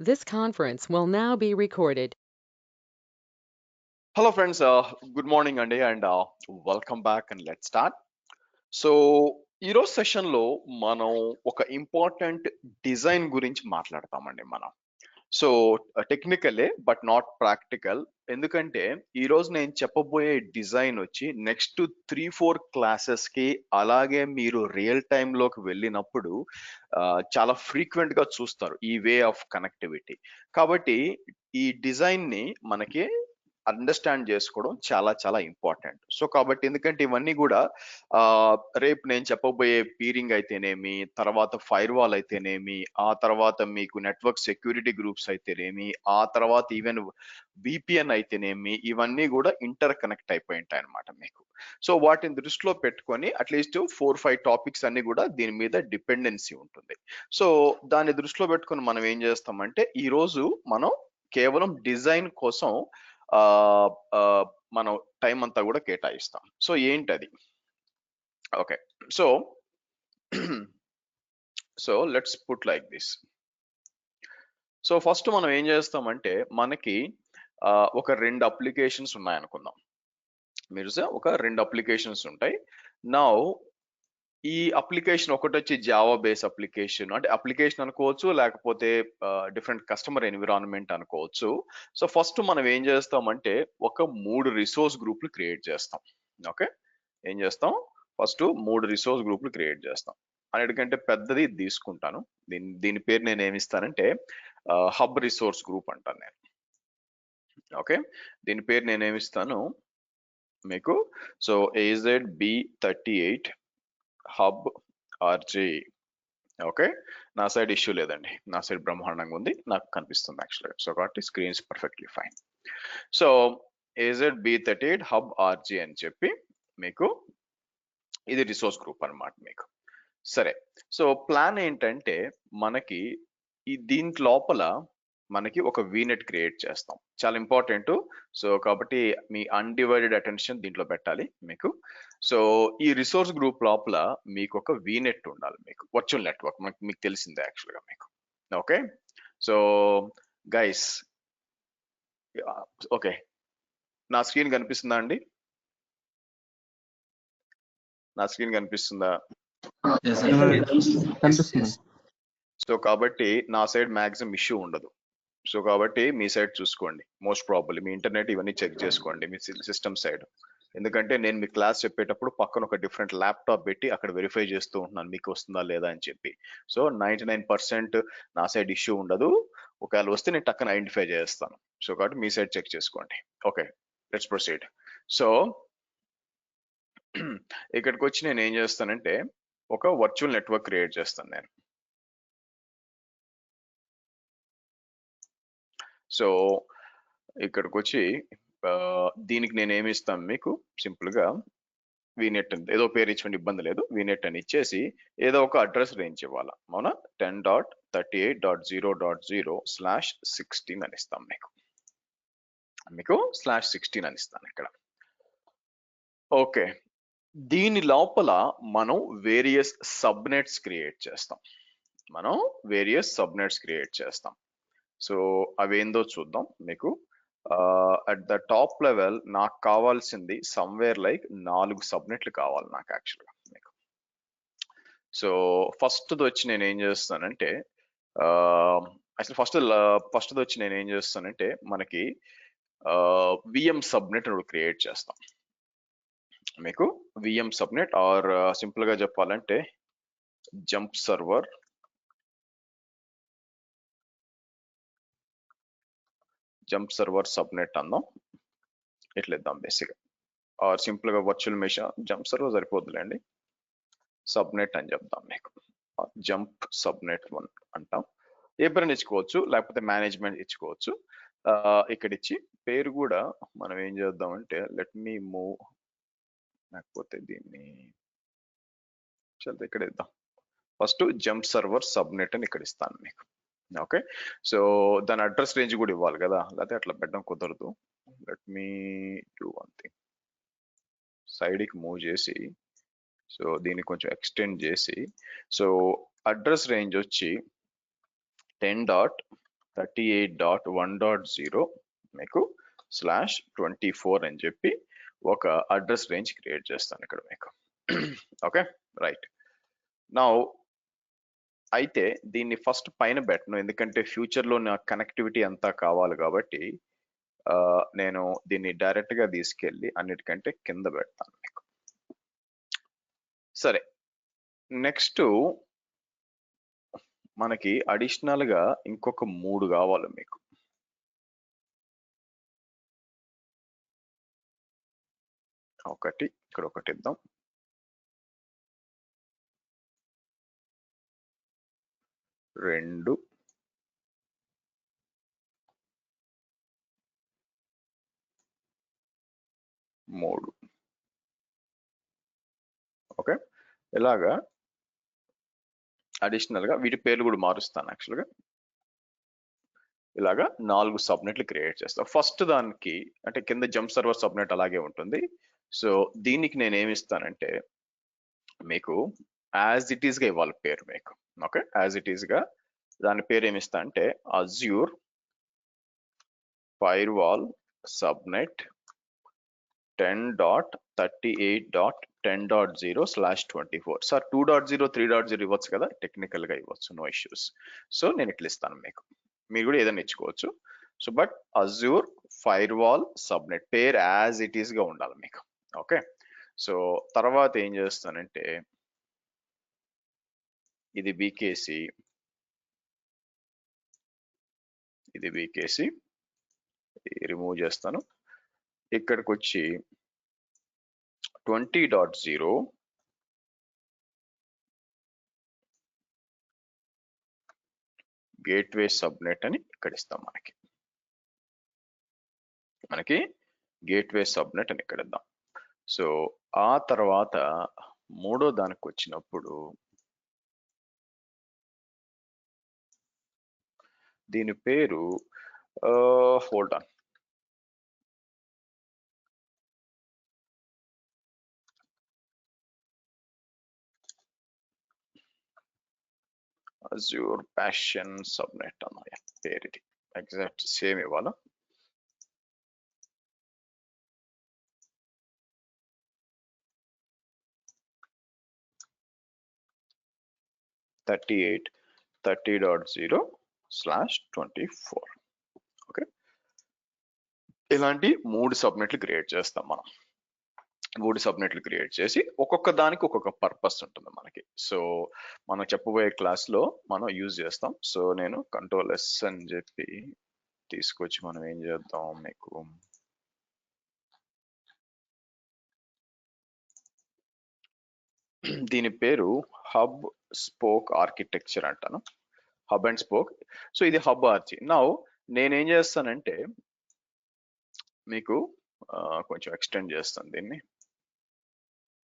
This conference will now be recorded. Hello friends, good morning అండి and welcome back and let start. So ఈరోజు సెషన్లో మనం ఒక important design గురించి మాట్లాడతామండి మనం. సో టెక్నికలే బట్ నాట్ ప్రాక్టికల్. ఎందుకంటే ఈరోజు నేను చెప్పబోయే డిజైన్ వచ్చి నెక్స్ట్ 3-4 క్లాసెస్కి అలాగే మీరు రియల్ టైంలోకి వెళ్ళినప్పుడు చాలా ఫ్రీక్వెంట్గా చూస్తారు ఈ వే ఆఫ్ కనెక్టివిటీ. కాబట్టి ఈ డిజైన్ని మనకి అండర్స్టాండ్ చేసుకోవడం చాలా చాలా ఇంపార్టెంట్. సో కాబట్టి ఎందుకంటే ఇవన్నీ కూడా రేపు నేను చెప్పబోయే పీరింగ్ అయితేనేమి, తర్వాత ఫైర్ వాల్ అయితేనేమి, ఆ తర్వాత మీకు నెట్వర్క్ సెక్యూరిటీ గ్రూప్స్ అయితేనేమి, ఆ తర్వాత ఈవెన్ విపిఎన్ అయితేనేమి, ఇవన్నీ కూడా ఇంటర్ కనెక్ట్ అయిపోయి ఉంటాయి అనమాట మీకు. సో వాటిని దృష్టిలో పెట్టుకొని అట్లీస్ట్ 4-5 టాపిక్స్ అన్ని కూడా దీని మీద డిపెండెన్సీ ఉంటుంది. సో దాన్ని దృష్టిలో పెట్టుకొని మనం ఏం చేస్తామంటే ఈ రోజు మనం కేవలం డిజైన్ కోసం మనం టైం అంతా కూడా కేటాయిస్తాం. సో ఏంటది? Okay, so so let's put like this. So first మనం ఏం చేస్తామంటే మనకి ఒక 2 అప్లికేషన్స్ ఉన్నాయనుకుందాం. మీరు ఒక 2 అప్లికేషన్స్ ఉంటాయి. నౌ ఈ అప్లికేషన్ ఒకటి వచ్చి జావా బేస్ అప్లికేషన్, అంటే అప్లికేషన్ అనుకోవచ్చు, లేకపోతే డిఫరెంట్ కస్టమర్ ఎన్విరాన్మెంట్ అనుకోవచ్చు. సో ఫస్ట్ మనం ఏం చేస్తామంటే ఒక 3 రిసోర్స్ గ్రూపులు క్రియేట్ చేస్తాం. ఓకే, ఏం చేస్తాం? ఫస్ట్ 3 రిసోర్స్ గ్రూపులు క్రియేట్ చేస్తాం. అన్నిటికంటే పెద్దది తీసుకుంటాను. దీని పేరు నేను ఏమిస్తానంటే హబ్ రిసోర్స్ గ్రూప్ అంటాను నేను. ఓకే, దీని పేరు నేను ఏమిస్తాను మీకు? So AZB38 hub RJ. Okay, నా సైడ్ ఇష్యూ లేదండి, నా సైడ్ బ్రహ్మాండంగా ఉంది, నాకు కనిపిస్తుంది యాక్చువల్గా. సో కాబట్టి screens perfectly fine. So AZB38 hub RJ అని చెప్పి మీకు ఇది రిసోర్స్ గ్రూప్ అన్నమాట మీకు. సరే, సో ప్లాన్ ఏంటంటే మనకి ఈ దీని లోపల మనకి ఒక వీనెట్ క్రియేట్ చేస్తాం, చాలా ఇంపార్టెంట్. సో కాబట్టి మీ అన్డివైడెడ్ అటెన్షన్ దీంట్లో పెట్టాలి మీకు. సో ఈ రిసోర్స్ గ్రూప్ లోపల మీకు ఒక వీనెట్ ఉండాలి, మీకు వర్చువల్ నెట్వర్క్, మీకు తెలిసిందే యాక్చువల్గా మీకు. ఓకే, సో గైస్, ఓకే, నా స్క్రీన్ కనిపిస్తుందా అండి? నా స్క్రీన్ కనిపిస్తుందా? కనిపిస్తుంది. సో కాబట్టి నా సైడ్ మాక్సిమం ఇష్యూ ఉండదు. సో కాబట్టి మీ సైడ్ చూసుకోండి, మోస్ట్ ప్రాబబ్లీ మీ ఇంటర్నెట్ ఇవన్నీ చెక్ చేసుకోండి మీ సిస్టమ్ సైడ్. ఎందుకంటే నేను మీ క్లాస్ చెప్పేటప్పుడు పక్కన ఒక డిఫరెంట్ ల్యాప్టాప్ పెట్టి అక్కడ వెరిఫై చేస్తూ ఉంటున్నాను మీకు వస్తుందా లేదా అని చెప్పి. సో 99% నా సైడ్ ఇష్యూ ఉండదు. ఒకవేళ వస్తే నేను టక్కన ఐడెంటిఫై చేస్తాను. సో కాబట్టి మీ సైడ్ చెక్ చేసుకోండి. Okay, let's proceed. సో ఇక్కడికి వచ్చి నేను ఏం చేస్తానంటే ఒక వర్చువల్ నెట్వర్క్ క్రియేట్ చేస్తాను నేను. సో ఇక్కడికి వచ్చి దీనికి నేను ఏమి ఇస్తాను మీకు? సింపుల్ గా వీనెట్ ఏదో పేరు ఇచ్చుకోండి, ఇబ్బంది లేదు. వీనెట్ అని ఇచ్చేసి ఏదో ఒక అడ్రస్ రేంజ్ ఇవ్వాలా, అవునా? 10.38.0.0/16 అని ఇస్తాం మీకు. /16 అని ఇస్తాను ఇక్కడ. ఓకే, దీని లోపల మనం వేరియస్ సబ్నెట్స్ క్రియేట్ చేస్తాం. సో అవేందో చూద్దాం మీకు. అట్ ద టాప్ లెవెల్ నాకు కావాల్సింది సమ్వేర్ లైక్ 4 సబ్నెట్లు కావాలి నాకు యాక్చువల్గా మీకు. సో ఫస్ట్ వచ్చి నేను ఏం చేస్తానంటే అసలు ఫస్ట్ వచ్చి నేను ఏం చేస్తానంటే మనకి విఎం సబ్నెట్ క్రియేట్ చేస్తాం మీకు. విఎం సబ్నెట్ ఆర్ సింపుల్ గా చెప్పాలంటే జంప్ సర్వర్ సబ్నెట్ అందాం, ఇట్లా ఇద్దాం బేసిక్గా. ఆర్ సింపుల్ గా వర్చువల్ మెషిన్ జంప్ సర్వర్ సరిపోద్దులేండి, సబ్నెట్ అని చెప్దాం మీకు. జంప్ సబ్నెట్ 1 అంటాం. ఏ పేరు ఇచ్చుకోవచ్చు, లేకపోతే మేనేజ్మెంట్ ఇచ్చుకోవచ్చు. ఇక్కడ ఇచ్చి పేరు కూడా మనం ఏం చేద్దామంటే లెట్ మీ మూవ్, లేకపోతే దీన్ని ఇక్కడ ఇద్దాం. ఫస్ట్ జంప్ సర్వర్ సబ్నెట్ అని ఇక్కడ ఇస్తాను మీకు. ఓకే, సో దాని అడ్రస్ రేంజ్ కూడా ఇవ్వాలి కదా, లేకపోతే అట్లా పెట్టడం కుదరదు. Let me do one thing, సైడ్కి మూవ్ చేసి సో దీన్ని కొంచెం ఎక్స్టెండ్ చేసి, సో అడ్రస్ రేంజ్ వచ్చి 10.38 38.1.0 మీకు /24 అని చెప్పి ఒక అడ్రస్ రేంజ్ క్రియేట్ చేస్తాను ఇక్కడ మీకు. Okay, right. నౌ అయితే దీన్ని ఫస్ట్ పైన పెట్టను, ఎందుకంటే ఫ్యూచర్ లో నాకు కనెక్టివిటీ అంతా కావాలి కాబట్టి నేను దీన్ని డైరెక్ట్ గా తీసుకెళ్ళి అన్నిటికంటే కింద పెడతాను మీకు. సరే, నెక్స్ట్ మనకి అడిషనల్ గా ఇంకొక 3 కావాలి మీకు. ఒకటి ఇక్కడ ఒకటి ఇద్దాం, 2, 3. ఓకే, ఇలాగా అడిషనల్ గా వీటి పేర్లు కూడా మారుస్తాను. యాక్చువల్గా ఇలాగా 4 సబ్నెట్లు క్రియేట్ చేస్తాం. ఫస్ట్ దానికి అంటే కింద జంప్ సర్వర్ సబ్నెట్ అలాగే ఉంటుంది. సో దీనికి నేను ఏమి ఇస్తానంటే మీకు యాజ్ ఇట్ ఈస్ గా ఇవ్వాలి పేరు మీకు. ఓకే, యాజ్ ఇట్ ఈస్ గా దాని పేరు ఏమి ఇస్తా అంటే అజ్యూర్ ఫైర్వాల్ సబ్నెట్ 10.38.10.0/24. సార్ 2.0 3.0 ఇవ్వచ్చు కదా, టెక్నికల్ గా ఇవ్వచ్చు, నో ఇష్యూస్. సో నేను ఇట్లా ఇస్తాను మీకు, మీరు కూడా ఏదైనా ఇచ్చుకోవచ్చు. So but Azure firewall subnet పేరు యాజ్ ఇట్ ఈస్ గా ఉండాలి మీకు. ఓకే, సో తర్వాత ఏం చేస్తానంటే ఇది బీకేసి, ఇది బీకేసి రిమూవ్ చేస్తాను. ఇక్కడికి వచ్చి 20.0 గేట్వే సబ్నెట్ అని ఇక్కడ ఇస్తాం. మనకి గేట్వే సబ్నెట్ అని ఇక్కడ ఇద్దాం. సో ఆ తర్వాత మూడో దానికి వచ్చినప్పుడు దీని పేరు hold on, Azure passion subnet అన్నయ్య పేరు. ఇది ఎగ్జాక్ట్ సేమ్ ఇవ్వాలా. .30.0/24. ఓకే, ఇలాంటి 3 సబ్నెట్లు క్రియేట్ చేస్తాం మనం. 3 సబ్నెట్లు క్రియేట్ చేసి ఒక్కొక్క దానికి ఒక్కొక్క పర్పస్ ఉంటుంది మనకి. సో మనం చెప్పబోయే క్లాస్ లో మనం యూజ్ చేస్తాం. సో నేను Ctrl+S అని చెప్పి తీసుకొచ్చి మనం ఏం చేద్దాం మీకు, దీని పేరు హబ్ స్పోక్ ఆర్కిటెక్చర్ అంటాను, హబ్ అండ్ స్పోక్. సో ఇది హబ్ ఆర్చి. నౌ నేనేం చేస్తానంటే మీకు కొంచెం ఎక్స్టెండ్ చేస్తాను దీన్ని.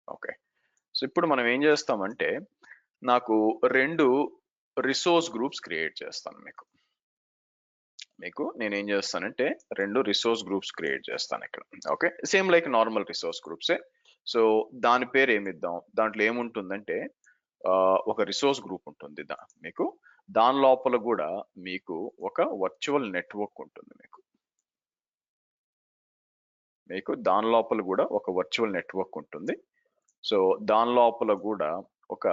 ఓకే, సో ఇప్పుడు మనం ఏం చేస్తామంటే నాకు 2 రిసోర్స్ గ్రూప్స్ క్రియేట్ చేస్తాను మీకు నేనేం చేస్తానంటే 2 రిసోర్స్ గ్రూప్స్ క్రియేట్ చేస్తాను ఇక్కడ. Okay, same like normal resource గ్రూప్సే. సో దాని పేరు ఏమిద్దాం, దాంట్లో ఏముంటుందంటే ఒక రిసోర్స్ గ్రూప్ ఉంటుంది మీకు. దాని లోపల కూడా మీకు ఒక వర్చువల్ నెట్వర్క్ ఉంటుంది మీకు దాని లోపల కూడా ఒక వర్చువల్ నెట్వర్క్ ఉంటుంది. సో దాని లోపల కూడా ఒక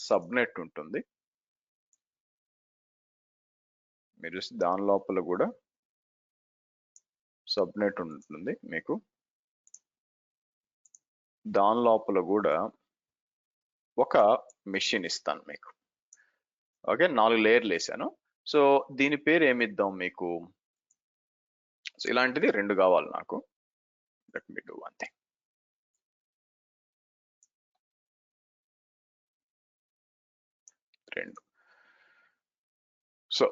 సబ్నెట్ ఉంటుంది. మీరు దాని లోపల కూడా సబ్నెట్ ఉంటుంది మీకు. దాని లోపల కూడా ఒక మెషిన్ ఇస్తాను మీకు. ఓకే, 4 లేయర్లు వేసాను. సో దీని పేరు ఏమిద్దాం మీకు, సో ఇలాంటిది 2 కావాలి నాకు. Let me do one thing. 2. So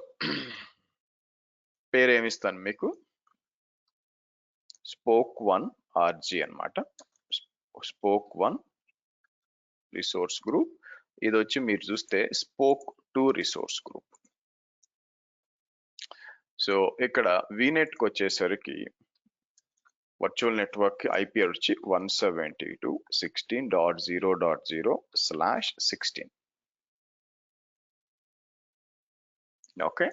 పేరు ఏమిస్తాను మీకు, స్పోక్ 1 ఆర్జీ అన్నమాట. Spoke 1 resource group. ఇది వచ్చి మీరు చూస్తే స్పోక్ 2 రిసోర్స్ గ్రూప్. సో ఇక్కడ వీనెట్ కి వచ్చేసరికి వర్చువల్ నెట్వర్క్ కి ఐపీ వచ్చి 172.16.0.0/16. ఓకే,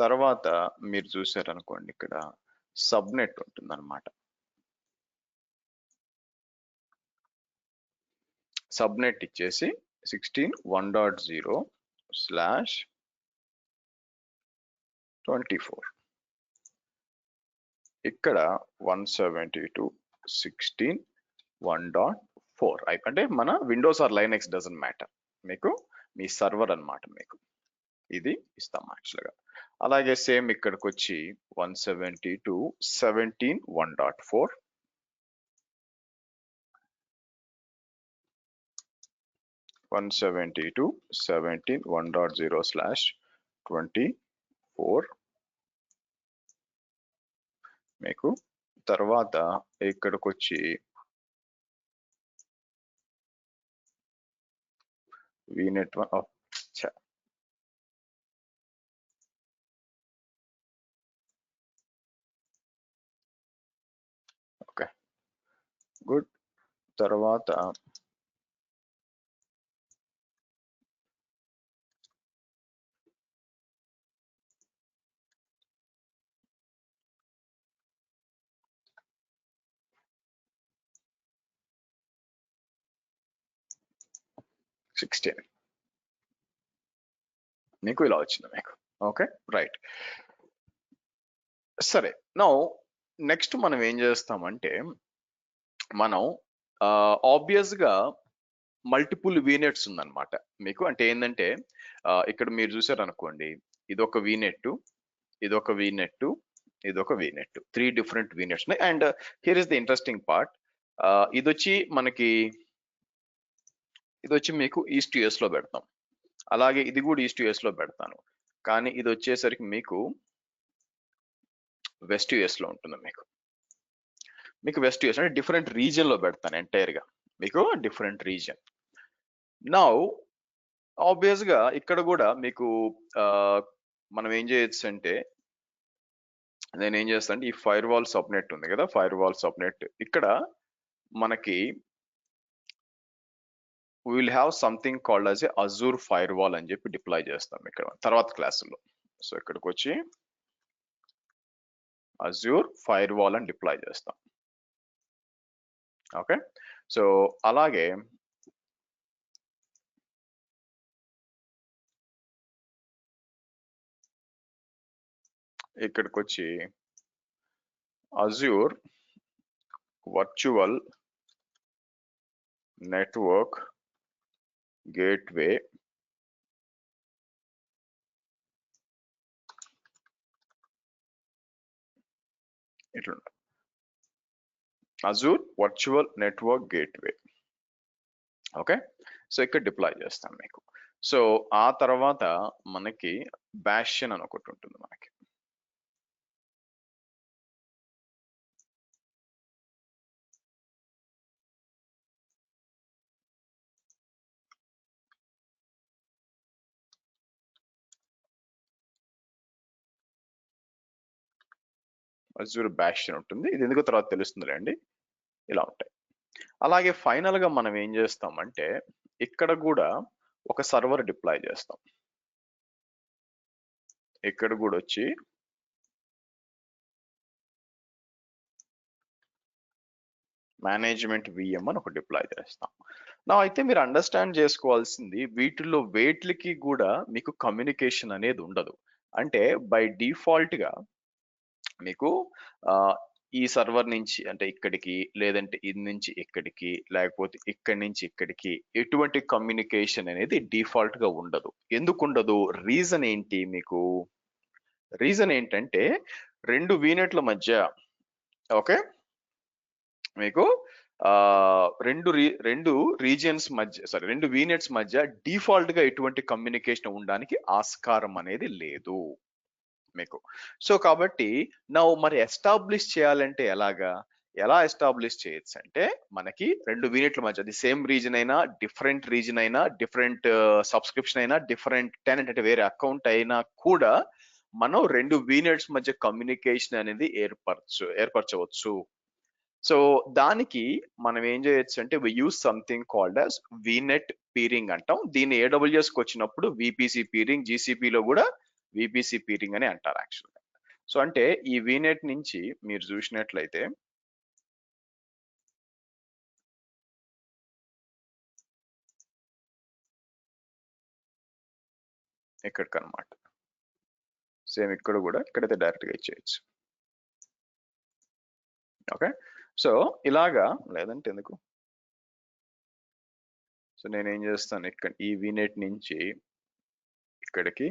తర్వాత మీరు చూసారనుకోండి ఇక్కడ సబ్నెట్ ఉంటుంది అనమాట. సబ్నెట్ ఇచ్చేసి 16.1.0/24 ఇక్కడ 172.16.1.4 అంటే మన Windows or Linux doesn't matter, మీకు మీ సర్వర్ అన్నమాట. మీకు ఇది ఇస్తాం యాక్చువల్గా. అలాగే సేమ్ ఇక్కడికి వచ్చి 172.17.1.4 172.17.1.0/24 మీకు. తర్వాత ఇక్కడికి వచ్చి VNet 1 ఓకే గుడ్. తర్వాత మీకు ఇలా వచ్చింది మీకు. Okay right. సరే, నౌ నెక్స్ట్ మనం ఏం చేస్తామంటే మనం ఆబ్వియస్ గా మల్టిపుల్ వీనెట్స్ ఉందన్నమాట మీకు. అంటే ఏంటంటే ఇక్కడ మీరు చూసారనుకోండి, ఇదొక వీనెట్, ఇదొక వీనెట్, ఇదొక వీనెట్, 3 డిఫరెంట్ వీనెట్స్ ఉన్నాయి. And here is the interesting part, ఇది వచ్చి మీకు ఈస్ట్ యుఎస్ లో పెడతాం, అలాగే ఇది కూడా ఈస్ట్ యుఎస్ లో పెడతాను, కానీ ఇది వచ్చేసరికి మీకు వెస్ట్ యుఎస్ లో ఉంటుంది. మీకు వెస్ట్ యుఎస్ అంటే డిఫరెంట్ రీజియన్ లో పెడతాను ఎంటైర్ గా, మీకు డిఫరెంట్ రీజియన్. నౌ ఆబ్వియస్ గా ఇక్కడ కూడా మీకు మనం ఏం చేయొచ్చు అంటే, నేను ఏం చేస్తాను అంటే ఈ ఫైర్ వాల్ సబ్నెట్ ఉంది కదా, ఫైర్ వాల్ సబ్నెట్ ఇక్కడ మనకి will have something called as a Azure fire wall అని చెప్పి డిప్లాయ్ చేస్తాం ఇక్కడ తర్వాత క్లాసులో. సో ఇక్కడికి వచ్చి అజూర్ ఫైర్ వాల్ అని డిప్లాయ్ చేస్తాం. ఓకే, సో అలాగే ఇక్కడికి వచ్చి అజూర్ వర్చువల్ నెట్వర్క్ గేట్వే ఇట్లా Azure virtual network gateway. Okay, so ఇక్కడ డిప్లాయ్ చేస్తాం మీకు. సో ఆ తర్వాత మనకి బాస్టియన్ అని ఒకటి ఉంటుంది మనకి. అజూర్ బాస్టియన్ ఉంటుంది, ఇది ఎందుకో తర్వాత తెలుస్తుందిలేండి. ఇలా ఉంటాయి. అలాగే ఫైనల్ గా మనం ఏం చేస్తామంటే ఇక్కడ కూడా ఒక సర్వర్ డిప్లాయ్ చేస్తాం. ఇక్కడ కూడా వచ్చి మేనేజ్మెంట్ విఎం అని ఒక డిప్లాయ్ చేస్తాం. నా అయితే మీరు అండర్స్టాండ్ చేసుకోవాల్సింది, వీటిల్లో వేట్లకి కూడా మీకు కమ్యూనికేషన్ అనేది ఉండదు. అంటే బై డిఫాల్ట్ గా మీకు ఈ సర్వర్ నుంచి అంటే ఇక్కడికి, లేదంటే ఇది నుంచి ఇక్కడికి, లేకపోతే ఇక్కడి నుంచి ఇక్కడికి ఎటువంటి కమ్యూనికేషన్ అనేది డిఫాల్ట్ గా ఉండదు. ఎందుకు ఉండదు? రీజన్ ఏంటి? మీకు రీజన్ ఏంటంటే రెండు వీనెట్ల మధ్య, ఓకే, మీకు రెండు రీజియన్స్ మధ్య, సారీ రెండు వీనెట్స్ మధ్య డిఫాల్ట్ గా ఎటువంటి కమ్యూనికేషన్ ఉండడానికి ఆస్కారం అనేది లేదు మీకు. సో కాబట్టి నా మరి ఎస్టాబ్లిష్ చేయాలంటే ఎలా ఎస్టాబ్లిష్ చేయొచ్చు అంటే, మనకి రెండు వీనెట్ల మధ్య, అది సేమ్ రీజన్ అయినా, డిఫరెంట్ రీజన్ అయినా, డిఫరెంట్ సబ్స్క్రిప్షన్ అయినా, డిఫరెంట్ టెనెంట్ అంటే వేరే అకౌంట్ అయినా కూడా మనం రెండు వీనెట్స్ మధ్య కమ్యూనికేషన్ అనేది ఏర్పరచవచ్చు. సో దానికి మనం ఏం చేయొచ్చు అంటే we use something called as VNet peering అంటాం. దీన్ని AWS కి వచ్చినప్పుడు VPC పీరింగ్, GCP లో కూడా విపిసి పీరింగ్ అని అంటారు యాక్చువల్గా. సో అంటే ఈ వీనెట్ నుంచి మీరు చూసినట్లయితే ఇక్కడికి అనమాట, సేమ్ ఇక్కడ కూడా ఇక్కడైతే డైరెక్ట్గా ఇచ్చేయచ్చు. ఓకే, సో ఇలాగా లేదంటే ఎందుకు, సో నేను ఏం చేస్తాను ఇక్కడ ఈ వీనెట్ నుంచి ఇక్కడికి,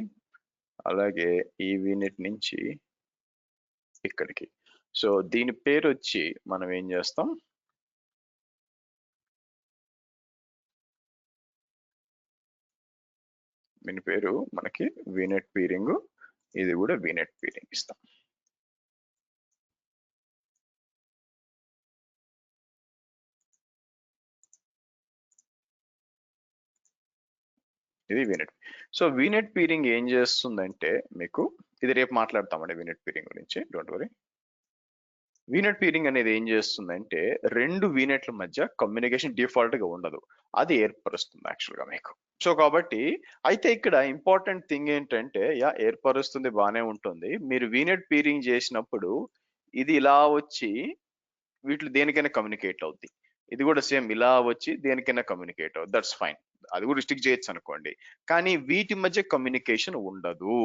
అలాగే ఈ వీనెట్ నుంచి ఇక్కడికి. సో దీని పేరు వచ్చి మనం ఏం చేస్తాం, దీని పేరు మనకి వీనెట్ పీరింగ్, ఇది కూడా వీనెట్ పీరింగ్ ఇస్తాం. ఇది వీనెట్. సో వీనెట్ పీరింగ్ ఏం చేస్తుందంటే మీకు, ఇది రేపు మాట్లాడతామండి వీనెట్ పీరింగ్ గురించి, డోంట్ వరీ. వీనెట్ పీరింగ్ అనేది ఏం చేస్తుందంటే రెండు వీనెట్ల మధ్య కమ్యూనికేషన్ డిఫాల్ట్ గా ఉండదు, అది ఏర్పరుస్తుంది యాక్చువల్గా మీకు. సో కాబట్టి అయితే ఇక్కడ ఇంపార్టెంట్ థింగ్ ఏంటంటే, ఏర్పరుస్తుంది బాగానే ఉంటుంది, మీరు వీనెట్ పీరింగ్ చేసినప్పుడు ఇది ఇలా వచ్చి వీటిలో దేనికైనా కమ్యూనికేట్ అవుద్ది, ఇది కూడా సేమ్ ఇలా వచ్చి దేనికైనా కమ్యూనికేట్ అవుద్ది, దట్స్ ఫైన్, అది కూడా రిస్ట్రిక్ట్ చేయొచ్చు అనుకోండి. కానీ వీటి మధ్య కమ్యూనికేషన్ ఉండదు,